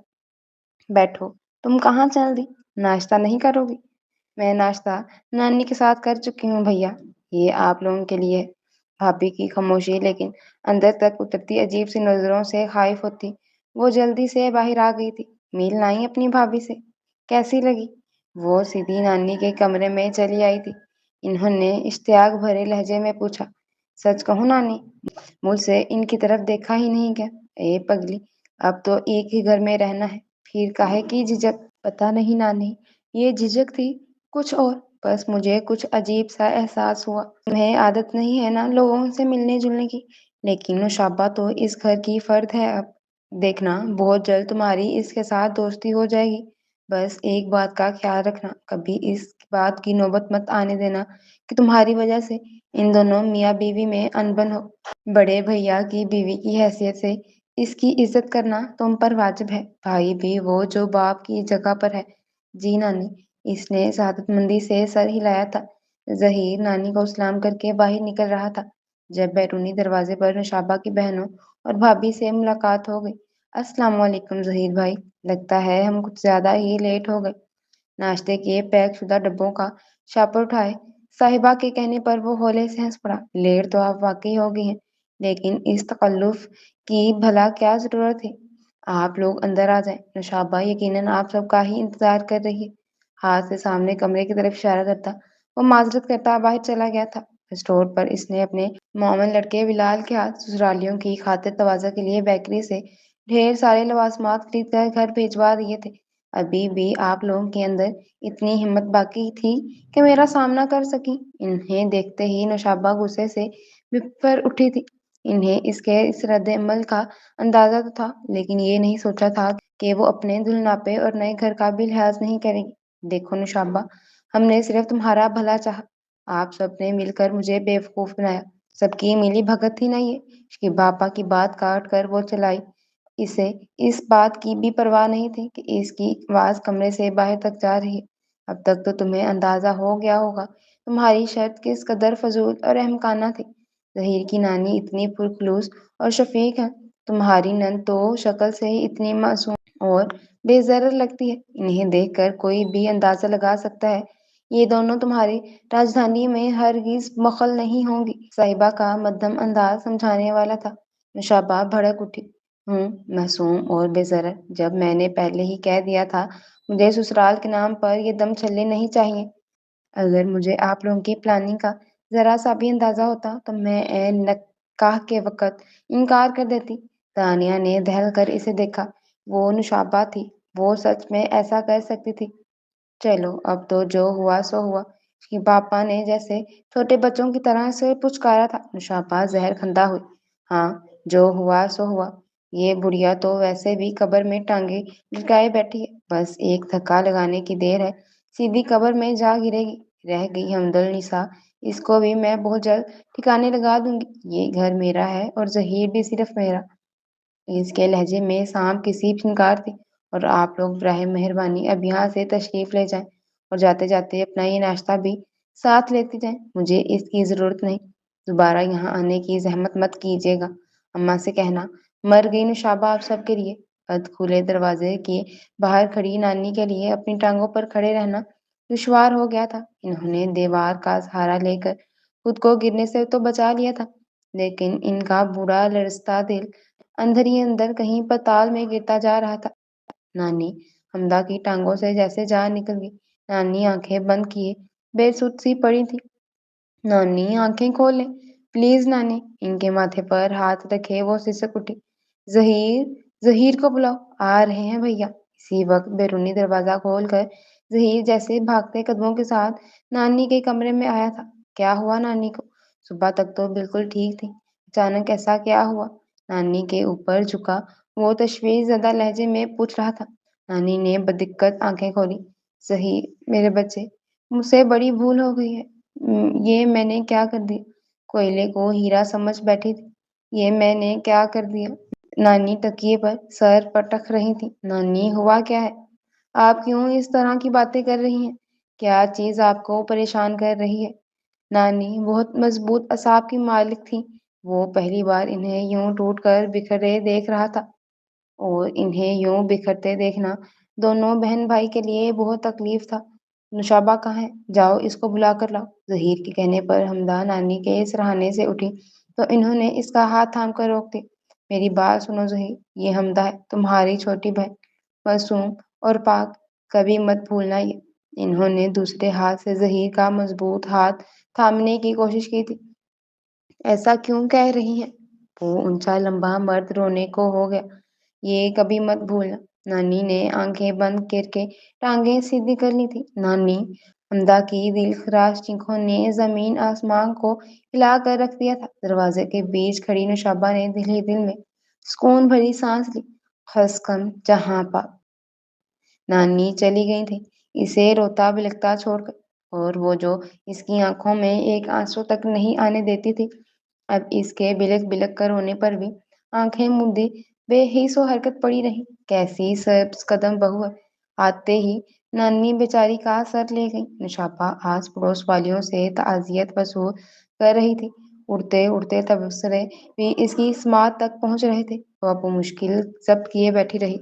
بیٹھو، تم کہاں چل دی؟ ناشتہ نہیں کرو گی؟ میں ناشتہ نانی کے ساتھ کر چکی ہوں بھیا، یہ آپ لوگوں کے لیے ہے۔ بھابھی کی خاموشی لیکن اندر تک اترتی عجیب سی نظروں سے خائف ہوتی وہ جلدی سے باہر آ گئی تھی۔ میل لائی اپنی بھابھی سے؟ کیسی لگی؟ وہ سیدھی نانی کے کمرے میں چلی آئی تھی۔ انہوں نے اشتیاق بھرے لہجے میں پوچھا، سچ کہوں نانی، مجھ سے ان کی طرف دیکھا ہی نہیں گیا۔ اے پگلی، اب تو ایک ہی گھر میں رہنا ہے، پھر کاہے کی جھجک؟ پتہ نہیں نانی، یہ جھجک تھی کچھ اور، بس مجھے کچھ عجیب سا احساس ہوا۔ تمہیں عادت نہیں ہے نا لوگوں سے ملنے جلنے کی، لیکن نوشابہ تو اس گھر کی فرد ہے اب۔ دیکھنا بہت جلد تمہاری اس کے ساتھ دوستی ہو جائے گی۔ بس ایک بات کا خیال رکھنا، کبھی اس بات کی نوبت مت آنے دینا کہ تمہاری وجہ سے ان دونوں میاں بیوی میں انبن ہو۔ بڑے بھیا کی بیوی کی حیثیت سے اس کی عزت کرنا تم پر واجب ہے، بھائی بھی وہ جو باپ کی جگہ پر ہے۔ جی نانی، اس نے سعادت مندی سے سر ہلایا تھا۔ ظہیر نانی کو سلام کر کے باہر نکل رہا تھا جب بیرونی دروازے پر نشابہ کی بہنوں اور بھابھی سے ملاقات ہو گئی۔ السلام علیکم ظہیر بھائی، لگتا ہے ہم کچھ زیادہ ہی لیٹ ہو گئے۔ ناشتے کے پیک شدہ ڈبوں کا شاپر اٹھائے صاحبہ کے کہنے پر وہ ہولے سے ہنس پڑا۔ لیٹ تو آپ واقعی ہو گئی ہیں، لیکن اس تکلف کی بھلا کیا ضرورت تھی؟ آپ لوگ اندر آ جائیں، نشابہ یقیناً آپ سب کا ہی انتظار کر رہی ہے۔ ہاتھ سے سامنے کمرے کی طرف اشارہ کرتا وہ معذرت کرتا باہر چلا گیا تھا۔ اسٹور پر اس نے اپنے مومن لڑکے بلال کے ہاتھ سسرالیوں کی خاطر تواضع کے لیے بیکری سے ڈھیر سارے لوازمات خرید کر گھر بھیجوا دیے تھے۔ ابھی بھی آپ لوگوں کے اندر اتنی ہمت باقی تھی کہ میرا سامنا کر سکی۔ انہیں دیکھتے ہی نوشابہ غصے سے بھر اٹھی تھی۔ انہیں اس کے اس رد عمل کا اندازہ تو تھا، لیکن یہ نہیں سوچا تھا کہ وہ اپنے دلناپے اور نئے گھر کا بھی لحاظ نہیں کرے گی۔ دیکھو نوشابہ، ہم نے صرف تمہارا بھلا چاہا، آپ سب نے مل کر مجھے بیوقوف بنایا۔ سب کی ملی بھگت تھی نا یہ؟ اس کی باپا کی بات کاٹ کر وہ چلائی۔ اسے اس بات کی بھی پرواہ نہیں تھی کہ اس کی آواز کمرے سے باہر تک جا رہی ہے۔ اب تک تو تمہیں اندازہ ہو گیا ہوگا تمہاری شرط کس قدر فضول اور احمقانہ تھی۔ ظہیر کی نانی اتنی پرخلوص اور شفیق ہے، تمہاری نند تو شکل سے ہی اتنی معصوم اور بے ضرر لگتی ہے، انہیں دیکھ کر کوئی بھی اندازہ لگا سکتا ہے یہ دونوں تمہاری راجدھانی میں ہرگز مخل نہیں ہوں گی۔ صاحبہ کا مدھم انداز سمجھانے والا تھا۔ نوشابہ بھڑک اٹھی۔ معصوم اور بے ضرر؟ جب میں نے پہلے ہی کہہ دیا تھا مجھے سسرال کے نام پر یہ دم چھلے نہیں چاہیے۔ اگر مجھے آپ لوگوں کی پلاننگ کا ذرا سا بھی اندازہ ہوتا تو میں عین نکاح کے وقت انکار کر دیتی۔ دانیہ نے دہل کر اسے دیکھا۔ وہ نوشابہ تھی، وہ سچ میں ایسا کر سکتی تھی؟ چلو اب تو جو ہوا سو ہوا، اس کے پاپا نے جیسے چھوٹے بچوں کی طرح سے پچکارا تھا۔ نوشابہ زہر کھندہ ہوئی۔ ہاں، جو ہوا سو ہوا، یہ بڑھیا تو ویسے بھی قبر میں ٹانگیں لٹکائے بیٹھی ہے، بس ایک دھکا لگانے کی دیر ہے، سیدھی قبر میں جا گرے گی۔ رہ گئی حمد النساء، اس کو بھی میں بہت جلد ٹھکانے لگا دوں گی۔ یہ گھر میرا ہے اور ظہیر بھی صرف میرا۔ اس کے لہجے میں سانپ کی سی پھنکار تھی۔ اور آپ لوگ براہ مہربانی اب یہاں سے تشریف لے جائیں اور جاتے جاتے اپنا یہ ناشتہ بھی ساتھ لیتے جائیں، مجھے اس کی ضرورت نہیں۔ دوبارہ یہاں آنے کی زحمت مت کیجیے گا، اماں سے کہنا مر گئی نوشابہ آپ سب کے لیے۔ اد کھلے دروازے کے باہر کھڑی نانی کے لیے اپنی ٹانگوں پر کھڑے رہنا دشوار ہو گیا تھا۔ انہوں نے دیوار کا سہارا لے کر خود کو گرنے سے تو بچا لیا تھا، لیکن ان کا بوڑھا لرزتا دل اندر ہی اندر کہیں پتال میں گرتا جا رہا تھا۔ نانی حمدہ کی ٹانگوں سے جیسے جان نکل گئی۔ نانی آنکھیں بند کیے بے سود سی پڑی تھی۔ نانی آنکھیں کھولیں پلیز نانی۔ ان کے ماتھے پر ہاتھ رکھے وہ سسک اٹھی۔ ظہیر، ظہیر کو بلاؤ، آ رہے ہیں بھیا۔ اسی وقت بیرونی دروازہ کھول کر ظہیر جیسے بھاگتے قدموں کے ساتھ نانی کے کمرے میں آیا تھا۔ کیا ہوا نانی کو؟ صبح تک تو بالکل ٹھیک تھی، اچانک ایسا کیا ہوا؟ نانی کے اوپر جھکا وہ تشویش زدہ لہجے میں پوچھ رہا تھا۔ نانی نے بدقت آنکھیں کھولی۔ ظہیر، میرے بچے، مجھ سے بڑی بھول ہو گئی ہے۔ یہ میں نے کیا کر دیا؟ کوئلے کو ہیرا سمجھ بیٹھی تھی، یہ میں نے کیا کر دیا؟ نانی تکیے پر سر پٹک رہی تھی۔ نانی ہوا کیا ہے؟ آپ کیوں اس طرح کی باتیں کر رہی ہیں؟ کیا چیز آپ کو پریشان کر رہی ہے؟ نانی بہت مضبوط اعصاب کی مالک تھی، وہ پہلی بار انہیں یوں ٹوٹ کر بکھرے دیکھ رہا تھا، اور انہیں یوں بکھرتے دیکھنا دونوں بہن بھائی کے لیے بہت تکلیف تھا۔ نوشابہ کہاں ہے؟ جاؤ اس کو بلا کر لاؤ۔ ظہیر کے کہنے پر حمدہ نانی کے سرہانے سے اٹھی تو انہوں نے اس کا ہاتھ تھام کر روک دیا۔ میری بات سنو ظہیر، یہ حمدہ ہے، تمہاری چھوٹی بہن، معصوم اور پاک، کبھی مت بھولنا یہ۔ انہوں نے دوسرے ہاتھ سے ظہیر کا مضبوط ہاتھ تھامنے کی کوشش کی تھی۔ ایسا کیوں کہہ رہی ہیں؟ وہ اونچا لمبا مرد رونے کو ہو گیا۔ یہ کبھی مت بھولنا۔ نانی نے آنکھیں بند کر کے ٹانگیں سیدھی کر لی تھی۔ نانی، حمدہ کی دلخراش چیخوں نے زمین آسمان کو ہلا کر رکھ دیا تھا۔ دروازے کے بیچ کھڑی نوشابہ نے دل ہی دل میں سکون بھری سانس لی۔ خس کم جہاں پا نانی چلی گئی تھی اسے روتا بلکتا چھوڑ کر، اور وہ جو اس کی آنکھوں میں ایک آنسو تک نہیں آنے دیتی تھی، اب اس کے بلک بلک کر رونے پر بھی آنکھیں مندی بے حس و حرکت پڑی رہی۔ کیسی سبز قدم بہو ہے، آتے ہی نانی بیچاری کا سر لے گئی۔ نشابہ آس پڑوس والیوں سے تعزیت وصول کر رہی تھی۔ اڑتے اڑتے تبصرے بھی اس کی سماعت تک پہنچ رہے تھے۔ وہ اب مشکل ضبط کیے بیٹھی رہی۔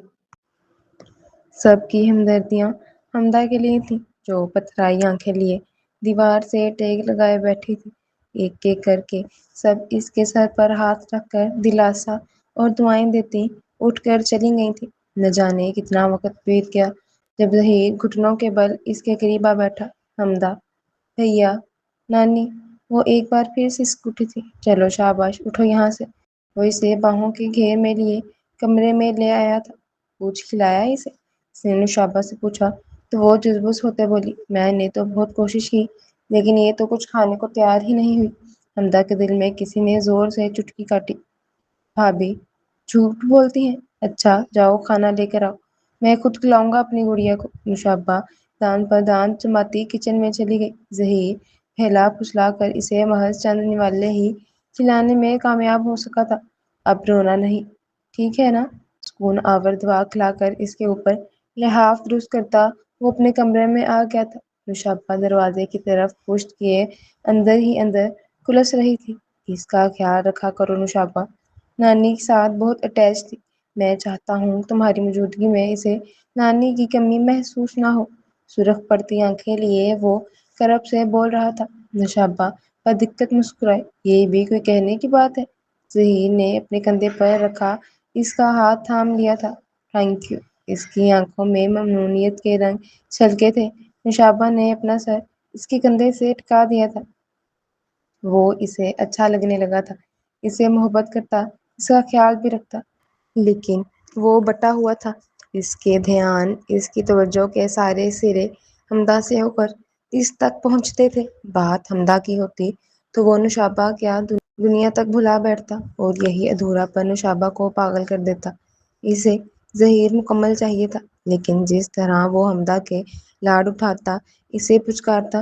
سب کی ہمدردیاں حمدہ کے لیے تھیں، جو پتھرائی آنکھیں لیے دیوار سے ٹیک لگائے بیٹھی تھی۔ ایک ایک کر کے سب اس کے سر پر ہاتھ رکھ کر دلاسا اور دعائیں دیتی اٹھ کر چلی گئی تھی۔ نہ جانے کتنا وقت بیت گیا جب ظہیر گھٹنوں کے بل اس کے قریب آ بیٹھا۔ حمدہ، بھیا، نانی۔ وہ ایک بار پھر سسک اٹھی تھی۔ چلو شاباش، اٹھو یہاں سے۔ وہ اسے باہوں کے گھیر میں لیے کمرے میں لے آیا تھا۔ کچھ کھلایا اسے؟ اس نے نوشابہ سے پوچھا تو وہ جزبز ہوتے بولی، میں نے تو بہت کوشش کی لیکن یہ تو کچھ کھانے کو تیار ہی نہیں ہوئی۔ حمدہ کے دل میں کسی نے زور سے چٹکی کاٹی۔ بھابھی جھوٹ بولتی ہیں؟ اچھا جاؤ کھانا لے کر آؤ، میں خود کھلاؤں گا اپنی گڑیا کو۔ نوشابہ دان پر دان چماتی کچن میں چلی گئی۔ ظہیر پھیلا پھسلا کر اسے محض چند نوالے ہی کھلانے میں کامیاب ہو سکا تھا۔ اب رونا نہیں، ٹھیک ہے نا؟ سکون آور دوا کھلا کر اس کے اوپر لحاف درست کرتا وہ اپنے کمرے میں آ گیا تھا۔ نوشابہ دروازے کی طرف پشت کیے اندر ہی اندر کلس رہی تھی۔ اس کا خیال رکھا کرو نوشابہ، نانی کے ساتھ بہت اٹیچ تھی۔ میں چاہتا ہوں تمہاری موجودگی میں اسے نانی کی کمی محسوس نہ ہو۔ سرخ پڑتی آنکھیں لیے وہ کرب سے بول رہا تھا۔ نوشابہ بدقت مسکرائی۔ یہ بھی کوئی کہنے کی بات ہے؟ ظہیر نے اپنے کندھے پر رکھا اس کا ہاتھ تھام لیا تھا۔ Thank you. اس کی آنکھوں میں ممنونیت کے رنگ چھلکے تھے۔ نوشابہ نے اپنا سر اس کے کندھے سے ٹکا دیا تھا۔ وہ اسے اچھا لگنے لگا تھا، اسے محبت کرتا، اس کا خیال بھی رکھتا۔ لیکن وہ بٹا ہوا تھا۔ اس کے دھیان، اس کی توجہ کے سارے سرے حمدہ سے ہو کر اس تک پہنچتے تھے۔ بات حمدہ کی ہوتی تو وہ نوشابہ کیا دنیا تک بھلا بیٹھتا، اور یہی ادھورا پن نوشابہ کو پاگل کر دیتا۔ اسے ظہیر مکمل چاہیے تھا، لیکن جس طرح وہ حمدہ کے لاڈ اٹھاتا، اسے پچکارتا،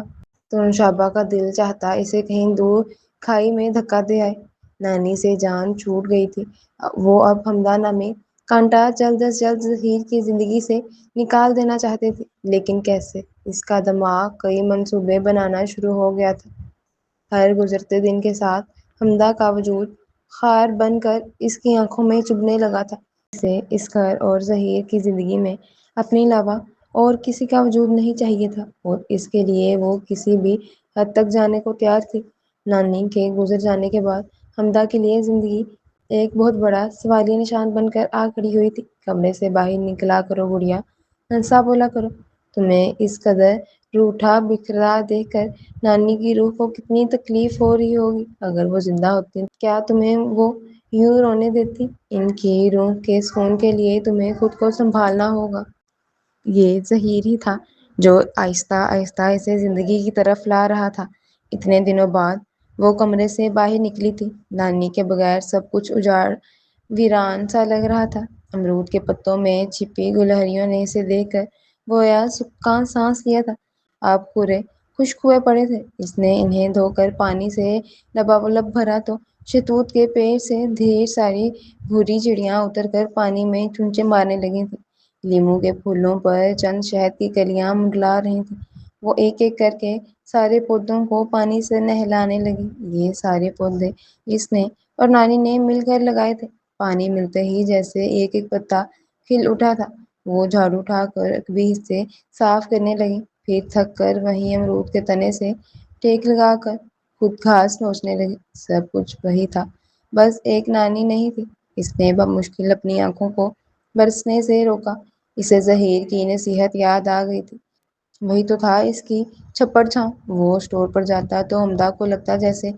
تو نوشابہ کا دل چاہتا اسے کہیں دور کھائی میں دھکا دے آئے۔ نانی سے جان چھوٹ گئی تھی۔ وہ اب حمدہ نامی کانٹا جلد از جلد ظہیر کی زندگی سے نکال دینا چاہتے تھے، لیکن کیسے؟ اس کا دماغ کئی منصوبے بنانا شروع ہو گیا تھا۔ ہر گزرتے دن کے ساتھ حمدہ کا وجود خار بن کر اس کی آنکھوں میں چبھنے لگا تھا۔ اسے اس گھر اور ظہیر کی زندگی میں اپنے علاوہ اور کسی کا وجود نہیں چاہیے تھا، اور اس کے لیے وہ کسی بھی حد تک جانے کو تیار تھی۔ نانی کے گزر جانے کے بعد حمدہ کے لیے زندگی ایک بہت بڑا سوالیہ نشان بن کر آ کھڑی ہوئی تھی۔ کمرے سے باہر نکلا کرو گڑیا، ہنسا بولا کرو۔ تمہیں اس قدر روٹھا بکھرا دیکھ کر نانی کی روح کو کتنی تکلیف ہو رہی ہوگی۔ اگر وہ زندہ ہوتی کیا تمہیں وہ یوں رونے دیتی؟ ان کی روح کے سکون کے لیے تمہیں خود کو سنبھالنا ہوگا۔ یہ ظہیر ہی تھا جو آہستہ آہستہ اسے زندگی کی طرف لا رہا تھا۔ اتنے دنوں بعد وہ کمرے سے باہر نکلی تھی۔ نانی کے بغیر سب کچھ اجاڑ ویران سا لگ رہا تھا۔ امرود کے پتوں میں چھپی گلہریوں نے اسے دیکھ کر گویا سکھاں سانس لیا تھا۔ اب پورے خشک ہوئے پڑے تھے۔ اس نے انہیں دھو کر پانی سے لبالب بھرا تو شہتوت کے پیڑ سے ڈھیر ساری بھوری چڑیاں اتر کر پانی میں چونچے مارنے لگی تھیں۔ لیموں کے پھولوں پر چند شہد کی کلیاں منڈلا رہی تھیں۔ وہ ایک ایک کر کے سارے پودوں کو پانی سے نہلانے لگی۔ یہ سارے پودے اس نے اور نانی نے مل کر لگائے تھے۔ پانی ملتے ہی جیسے ایک ایک پتا کھل اٹھا تھا۔ وہ جھاڑو اٹھا کر بھی حصے صاف کرنے لگی، پھر تھک کر وہیں امرود کے تنے سے ٹیک لگا کر خود گھاس نوچنے لگی۔ سب کچھ وہی تھا، بس ایک نانی نہیں تھی۔ اس نے بمشکل اپنی آنکھوں کو برسنے سے روکا۔ اسے ظہیر کی نصیحت یاد آ گئی تھی۔ وہی تو تھا اس کی چھپڑ چھاؤں۔ وہ اسٹور پر جاتا تو حمدہ کو لگتا جیسے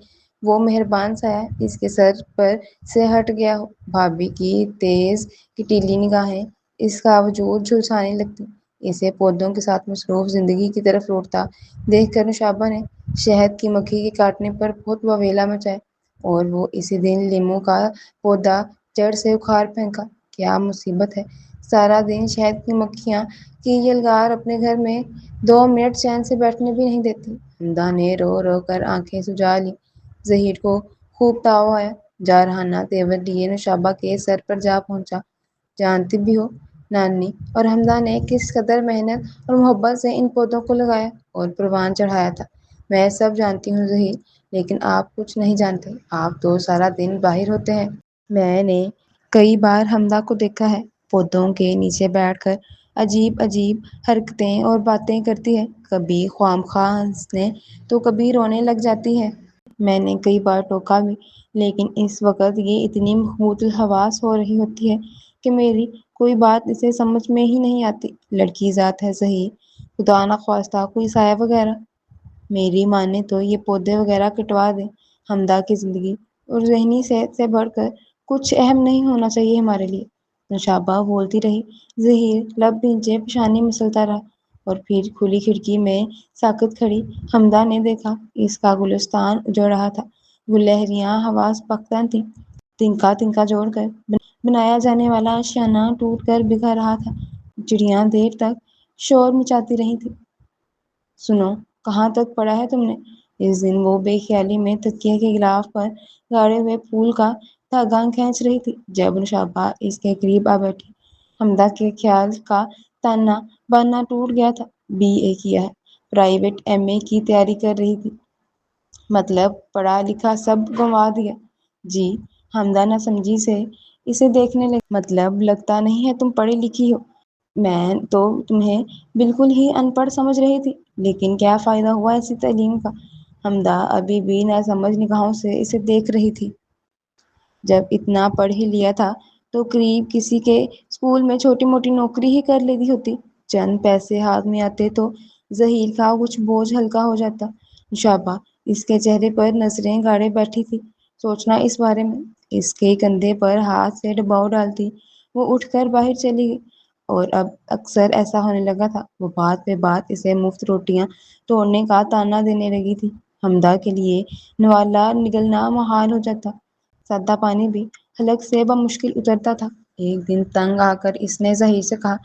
وہ مہربان سایہ اس کے سر پر سے ہٹ گیا ہو۔ بھابھی کی تیز کٹیلی نگاہیں اس کا وجود جھلسانے لگتی۔ اسے پودوں کے ساتھ مصروف زندگی کی طرف لوٹتا دیکھ کر نوشابہ نے شہد کی مکھی کے کاٹنے پر بہت واویلا مچایا، اور وہ اسی دن لیموں کا پودا جڑ سے اکھاڑ پھینکا۔ کیا مصیبت ہے! سارا دن شہد کی مکھیاں کی یلغار اپنے گھر میں 2 منٹ چین سے بیٹھنے بھی نہیں دیتی۔ حمدہ نے رو رو کر آنکھیں سجا لیں۔ ظہیر کو خوب تاؤ آیا۔ جارحانہ تیور لیے نوشابہ کے سر پر جا پہنچا۔ جانتی بھی ہو نانی اور حمدہ نے کس قدر محنت اور محبت سے ان پودوں کو لگایا اور پروان چڑھایا تھا۔ میں سب جانتی ہوں ظہیر، لیکن آپ کچھ نہیں جانتے۔ آپ تو سارا دن باہر ہوتے ہیں۔ میں نے کئی بار حمدہ کو دیکھا ہے، پودوں کے نیچے بیٹھ کر عجیب عجیب حرکتیں اور باتیں کرتی ہے، کبھی خواہ ہنسنے تو کبھی رونے لگ جاتی ہے۔ میں نے کئی بار ٹوکا بھی، لیکن اس وقت یہ اتنی محمود الحواس ہو رہی ہوتی ہے کہ میری کوئی بات اسے سمجھ میں ہی نہیں آتی۔ لڑکی ذات ہے ظہیر، خدا نخواستہ کوئی سایہ وغیرہ۔ میری ماں نے تو یہ پودے وغیرہ کٹوا دیں۔ حمدہ کی زندگی اور ذہنی صحت سے بڑھ کر کچھ اہم نہیں ہونا چاہیے ہمارے لیے۔ نوشابہ بولتی رہی۔ ظہیر لب بھینچے پیشانی مسلتا رہا، اور پھر کھلی کھڑکی میں ساکت کھڑی حمدہ نے دیکھا۔ اس کا گلستان اجڑ رہا تھا، گلہریاں حواس پختہ تھیں، تنکا تنکا جوڑ کر بنایا جانے والا آشیانہ ٹوٹ کر بکھر رہا تھا۔ چڑیاں دیر تک شور مچاتی رہی تھیں۔ سنو، کہاں تک پڑھا ہے تم نے؟ اس دن وہ بے خیالی میں تکیے کے غلاف پر گاڑے ہوئے پھول کا دھاگا کھینچ رہی تھی جب نوشابہ اس کے قریب آ بیٹھی۔ حمدہ کے خیال کا تاننا باننا ٹوٹ گیا تھا۔ بی اے کیا ہے، پرائیویٹ ایم اے کی تیاری کر رہی تھی، مطلب پڑھا لکھا سب گنوا دیا؟ جی، حمدہ نہ سمجھی سے اسے دیکھنے لگی۔ مطلب لگتا نہیں ہے تم پڑھی لکھی ہو۔ میں تو تمہیں بالکل ہی ان پڑھ سمجھ رہی تھی، لیکن کیا فائدہ ہوا ایسی تعلیم کا؟ حمدہ ابھی بھی ناسمجھ نگاہوں سے اسے دیکھ رہی تھی۔ جب اتنا پڑھ ہی لیا تھا تو قریب کسی کے اسکول میں چھوٹی موٹی نوکری ہی کر لیتی ہوتی۔ چند پیسے ہاتھ میں آتے تو ظہیر کا کچھ بوجھ ہلکا ہو جاتا۔ نوشابہ اس کے چہرے پر نظریں گاڑے بیٹھی تھی، سوچنا اس بارے میں۔ اس کے کندھے پر ہاتھ سے دباؤ ڈالتی وہ اٹھ کر باہر چلی گئی، اور اب اکثر ایسا ہونے لگا تھا، وہ بات پہ بات اسے مفت روٹیاں توڑنے کا طعنہ دینے لگی تھی۔ حمدہ کے لیے نوالا نگلنا محال ہو جاتا، سادہ پانی بھی حلق سے بمشکل اترتا تھا۔ ایک دن تنگ آ کر اس نے ظہیر سے کہا،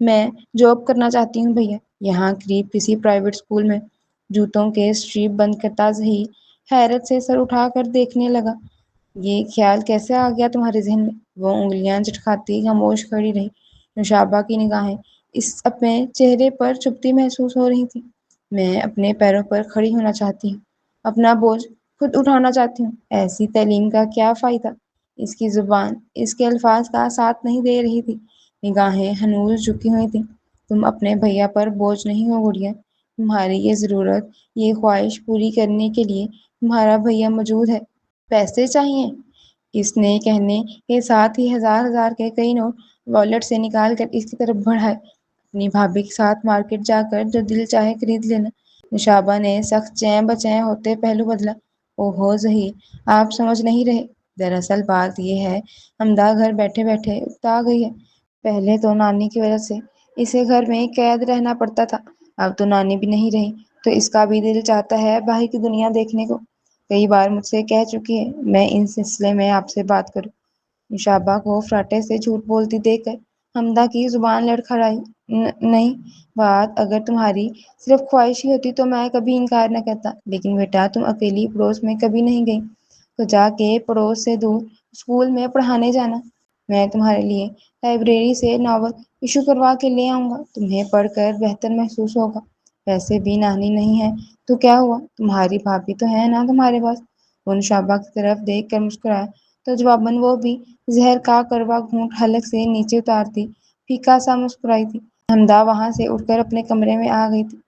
میں جاب کرنا چاہتی ہوں بھیا، یہاں قریب کسی پرائیویٹ اسکول میں۔ جوتوں کے اسٹریپ بند کرتا ظہیر حیرت سے سر اٹھا کر دیکھنے لگا۔ یہ خیال کیسے آ گیا تمہارے ذہن میں؟ وہ انگلیاں چٹکھاتی خاموش کھڑی رہی۔ نوشابہ کی نگاہیں اس اپنے چہرے پر چپتی محسوس ہو رہی تھی۔ میں اپنے پیروں پر کھڑی ہونا چاہتی ہوں، اپنا بوجھ خود اٹھانا چاہتی ہوں۔ ایسی تعلیم کا کیا فائدہ؟ اس کی زبان اس کے الفاظ کا ساتھ نہیں دے رہی تھی، نگاہیں ہنوز جھکی ہوئی تھیں۔ تم اپنے بھیا پر بوجھ نہیں ہو گڑیا، تمہاری یہ ضرورت، یہ خواہش پوری کرنے کے لیے تمہارا بھیا موجود ہے۔ پیسے چاہیے؟ اس نے کہنے کے ساتھ ہی ہزار ہزار کے کئی نوٹ والیٹ سے نکال کر اس کی طرف بڑھائے۔ اپنی بھابھی کے ساتھ مارکیٹ جا کر جو دل چاہے خرید لینا۔ نوشابہ نے سخت چین بچین ہوتے پہلو بدلا۔ اوہو ظہیر، آپ سمجھ نہیں رہے، دراصل بات یہ ہے، حمدہ گھر بیٹھے بیٹھے اکتا گئی ہے۔ پہلے تو نانی کی وجہ سے اسے گھر میں قید رہنا پڑتا تھا، اب تو نانی بھی نہیں رہی تو اس کا بھی دل چاہتا ہے باہر کی دنیا دیکھنے کو۔ کئی بار مجھ سے کہہ چکی ہے میں اس سلسلے میں آپ سے بات کروں۔ نوشابہ کو فراٹے سے جھوٹ بولتی دیکھ کر حمدہ کی زبان لڑکھڑائی۔ نہیں، بات اگر تمہاری صرف خواہش ہی ہوتی تو میں کبھی انکار نہ کرتا، لیکن بیٹا تم اکیلی پڑوس میں کبھی نہیں گئی تو جا کے پڑوس سے دور اسکول میں پڑھانے جانا۔ میں تمہارے لیے لائبریری سے ناول ایشو کروا کے لے آؤں گا، تمہیں پڑھ کر بہتر محسوس ہوگا۔ ویسے بھی نانی نہیں ہے تو کیا ہوا، تمہاری بھابھی تو ہے نا تمہارے پاس۔ وہ نوشابہ کی طرف دیکھ کر مسکرایا تو جواباً وہ بھی زہر کا کڑوا گھونٹ حلق سے نیچے اتارتی پھیکا سا مسکرائی تھی۔ حمدہ وہاں سے اٹھ کر اپنے کمرے میں آ گئی تھی۔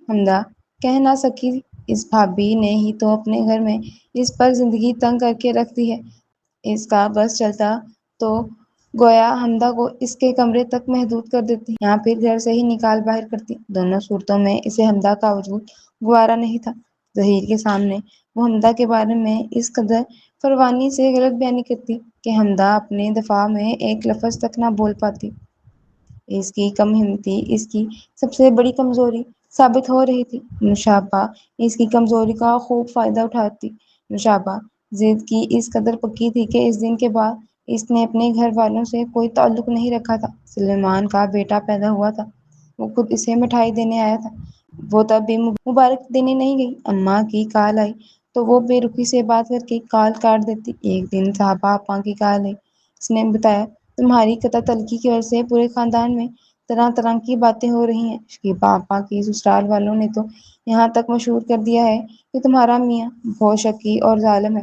حمدہ کہہ نہ سکی اس بھابھی نے ہی تو اپنے گھر میں اس پر زندگی تنگ کر کے رکھ دی ہے۔ اس کا بس چلتا تو گویا حمدہ کو اس کے کمرے تک محدود کر دیتی یا پھر گھر سے ہی نکال باہر کرتی۔ دونوں صورتوں میں اسے حمدہ کا وجود گوارا نہیں تھا۔ ظہیر کے سامنے وہ حمدہ کے بارے میں اس قدر فروانی سے غلط بیانی کرتی کہ حمدہ اپنے دفاع میں ایک لفظ تک نہ بول پاتی۔ اس کی کم ہمتی اس کی سب سے بڑی کمزوری ثابت ہو رہی تھی۔ نوشابہ اس کی کمزوری کا خوب فائدہ اٹھاتی۔ نوشابہ ضد کی اس قدر پکی تھی کہ اس دن کے بعد اس نے اپنے گھر والوں سے کوئی تعلق نہیں رکھا تھا۔ سلیمان کا بیٹا پیدا ہوا تھا، وہ خود اسے مٹھائی دینے آیا تھا، وہ تب بھی مبارک دینے نہیں گئی۔ اماں کی کال آئی تو وہ بے رخی سے بات کر کے کال کاٹ دیتی۔ ایک دن صاحبہ اپا کی کال آئی، اس نے بتایا تمہاری قطع تلخی کی وجہ سے پورے خاندان میں طرح طرح کی باتیں ہو رہی ہیں کہ پاپا کی سسرال والوں نے تو یہاں تک مشہور کر دیا ہے کہ تمہارا میاں بہت شکی اور ظالم ہے،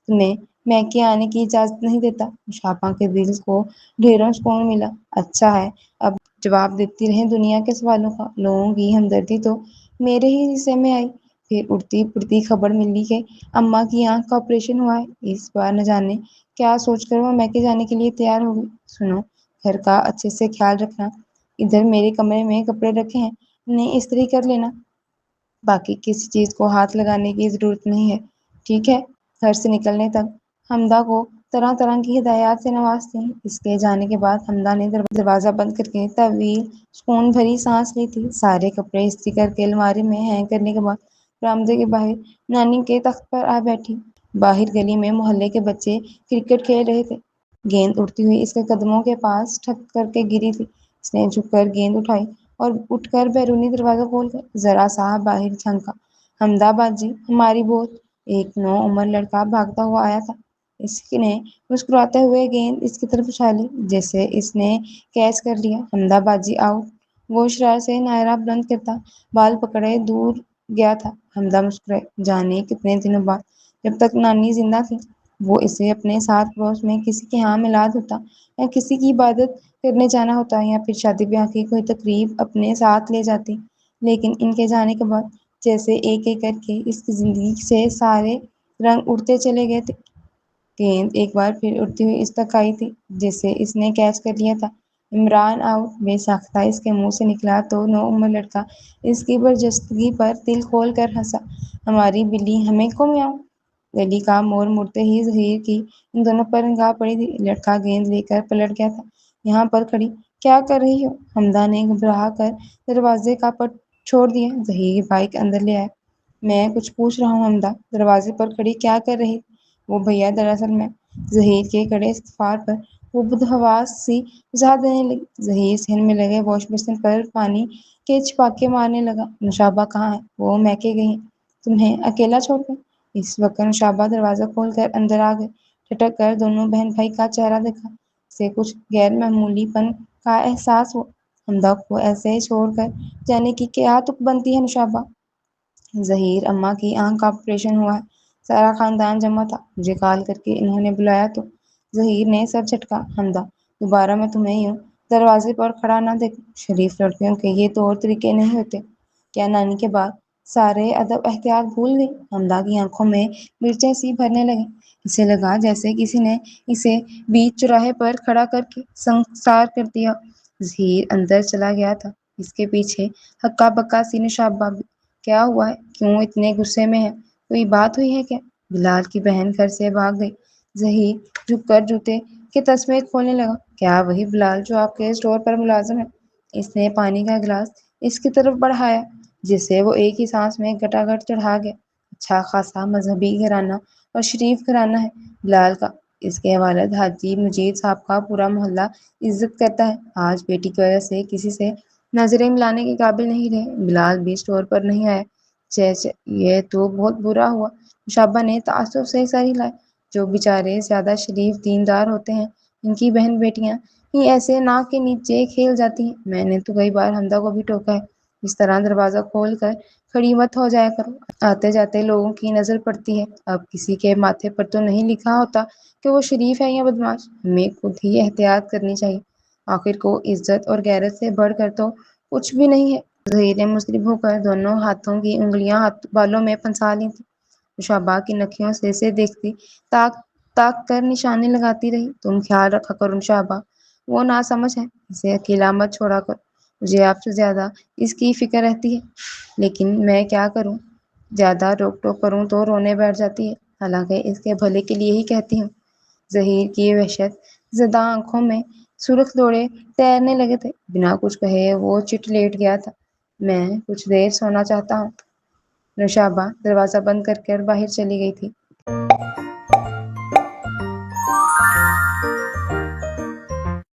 تمہیں میکے آنے کی اجازت نہیں دیتا۔ شاپا کے دل کو ڈھیروں سکون ملا۔ اچھا ہے، اب جواب دیتی رہیں دنیا کے سوالوں کا۔ لوگوں کی ہمدردی تو میرے ہی حصے میں آئی۔ پھر اڑتی پھرتی خبر ملی کہ اماں کی آنکھ کا آپریشن ہوا ہے۔ اس بار نہ جانے کیا سوچ کر وہ میکے جانے کے لیے تیار ہو گئی۔ سنو، گھر کا اچھے سے خیال رکھنا، ادھر میرے کمرے میں کپڑے رکھے ہیں، انہیں استری کر لینا، باقی کسی چیز کو ہاتھ لگانے کی ضرورت نہیں ہے، ٹھیک ہے؟ گھر سے نکلنے تک حمدہ کو طرح طرح کی ہدایات سے نوازتی۔ اس کے جانے کے بعد حمدہ نے دروازہ بند کر کے طویل سکون بھری سانس لی تھی۔ سارے کپڑے استری کر کے الماری میں ہینگ کرنے کے بعد برآمدے کے باہر نانی کے تخت پر آ بیٹھی۔ باہر گلی میں محلے کے بچے کرکٹ کھیل رہے تھے۔ گیند اڑتی ہوئی اس کے قدموں کے پاس ٹھک کر کے گری تھی۔ اس نے جھک کر گیند اٹھائی اور اٹھ کر بیرونی دروازہ کھول کر ذرا سا باہر جھانکا۔ حمدہ باجی، ہماری بہت۔ ایک نوعمر لڑکا بھاگتا ہوا آیا تھا۔ اس نے مسکراتے ہوئے گیند اس کی طرف اچھالی، جیسے اس نے کیچ کر لیا۔ حمدہ باجی آؤٹ! وہ شرارت سے نعرہ بلند کرتا بال پکڑے دور گیا تھا۔ حمدہ مسکرائی۔ جانے کتنے دنوں بعد، جب تک نانی زندہ تھی، وہ اسے اپنے ساتھ پڑوس میں کسی کے ہاں میلاد ہوتا یا کسی کی عبادت کرنے جانا ہوتا یا پھر شادی بیاہ کی کوئی تقریب اپنے ساتھ لے جاتی، لیکن ان کے جانے کے بعد جیسے ایک ایک کر کے اس کی زندگی سے سارے رنگ اڑتے چلے گئے تھے۔ گیند ایک بار پھر اڑتی ہوئی اس تک آئی تھی، جسے اس نے کیچ کر لیا تھا۔ عمران آؤٹ! بے ساختہ اس کے منہ سے نکلا تو نوعمر لڑکا اس کی برجستگی پر دل کھول کر ہنسا۔ ہماری بلی ہمیں کو میاؤں! گلی کا موڑ مڑتے ہی ظہیر کی ان دونوں پر نگاہ پڑی تھی۔ لڑکا گیند لے کر پلٹ گیا تھا۔ یہاں پر کھڑی کیا کر رہی ہو؟ حمدہ نے گھبرا کر دروازے کا پٹ چھوڑ دیا۔ ظہیر بائک اندر لے آیا۔ میں کچھ پوچھ رہا ہوں حمدہ، دروازے پر کھڑی کیا کر رہی؟ وہ بھیا دراصل میں… ظہیر کے کڑے استفسار پر وہ بدحواس سی وضاحت دینے لگی۔ ظہیر صحن میں لگے واش بیسن پر پانی کے چھپاکے مارنے لگا۔ نوشابہ کہاں ہے؟ وہ میکے گئی ہیں، تمہیں اکیلا چھوڑ کر۔ اس وقت نوشابہ دروازہ کھول کر اندر آ گئے۔ ٹھٹک کر دونوں بہن بھائی کا چہرہ دیکھا، اسے کچھ غیر معمولی پن کا احساس ہوا۔ حمدہ کو ایسے چھوڑ کر جانے کی کیا تک بنتی ہے نوشابہ؟ ظہیر، اماں کی آنکھ کا آپریشن ہوا ہے، سارا خاندان جمع تھا، مجھے کال کر کے انہوں نے بلایا تو… ظہیر نے سر جھٹکا۔ حمدہ، دوبارہ میں تمہیں یوں دروازے پر کھڑا نہ دیکھوں۔ شریف لڑکیوں کے یہ طور طریقے نہیں ہوتے۔ کیا نانی کے بعد سارے ادب احتیاط بھول گئی؟ حمدہ کی آنکھوں میں مرچیں سی بھرنے لگیں۔ اسے لگا جیسے کسی نے اسے بیچ چوراہے پر کھڑا کر کے سنگسار کر دیا۔ ظہیر اندر چلا گیا تھا، اس کے پیچھے ہکا بکا سی نوشابہ بھی۔ کیا ہوا ہے؟ کیوں اتنے غصے میں ہے؟ کوئی بات ہوئی ہے کیا؟ بلال کی بہن گھر سے بھاگ گئی۔ ظہیر جھک کر جوتے کے تسمے کھولنے لگا۔ کیا وہی بلال جو آپ کے اسٹور پر ملازم ہے؟ اس نے پانی کا گلاس اس کی طرف بڑھایا، جسے وہ ایک ہی سانس میں گٹا گٹ چڑھا گیا۔ اچھا خاصا مذہبی گھرانہ اور شریف گھرانہ ہے بلال کا۔ اس کے والد حاجی مجید صاحب کا پورا محلہ عزت کرتا ہے۔ آج بیٹی کی وجہ سے کسی سے نظریں ملانے کے قابل نہیں رہے۔ بلال بھی اسٹور پر نہیں آیا۔ یہ تو بہت برا ہوا۔ نوشابہ نے تعصب سے سر ہلایا۔ جو بیچارے زیادہ شریف دیندار ہوتے ہیں، ان کی بہن بیٹیاں ہی ایسے ناک کے نیچے کھیل جاتی ہیں۔ میں نے تو کئی بار حمدہ کو بھی ٹوکا ہے، اس طرح دروازہ کھول کر کھڑی مت ہو جایا کرو، آتے جاتے لوگوں کی نظر پڑتی ہے۔ اب کسی کے ماتھے پر تو نہیں لکھا ہوتا کہ وہ شریف ہے یا بدماش، ہمیں خود ہی احتیاط کرنی چاہیے۔ آخر کو عزت اور غیرت سے بڑھ کر تو کچھ بھی نہیں ہے۔ ظہیر نے مضطرب ہو کر دونوں ہاتھوں کی انگلیاں بالوں میں پھنسا لی تھیں۔ نوشابہ کی نکھیوں سے اسے دیکھتی تاک تاک کر نشانے لگاتی رہی۔ تم خیال رکھا کرو نوشابہ، وہ ناسمجھ ہے، اسے اکیلا مت چھوڑا کرو۔ مجھے آپ سے زیادہ اس کی فکر رہتی ہے، لیکن میں کیا کروں، زیادہ روک ٹوک کروں تو رونے بیٹھ جاتی ہے، حالانکہ اس کے بھلے کے لیے ہی کہتی ہوں۔ ظہیر کی وحشت زدہ آنکھوں میں سرخ دوڑے تیرنے لگے تھے۔ بنا کچھ کہے وہ چٹ لیٹ گیا تھا۔ میں کچھ دیر سونا چاہتا ہوں۔ نوشابہ دروازہ بند کر باہر چلی گئی تھی۔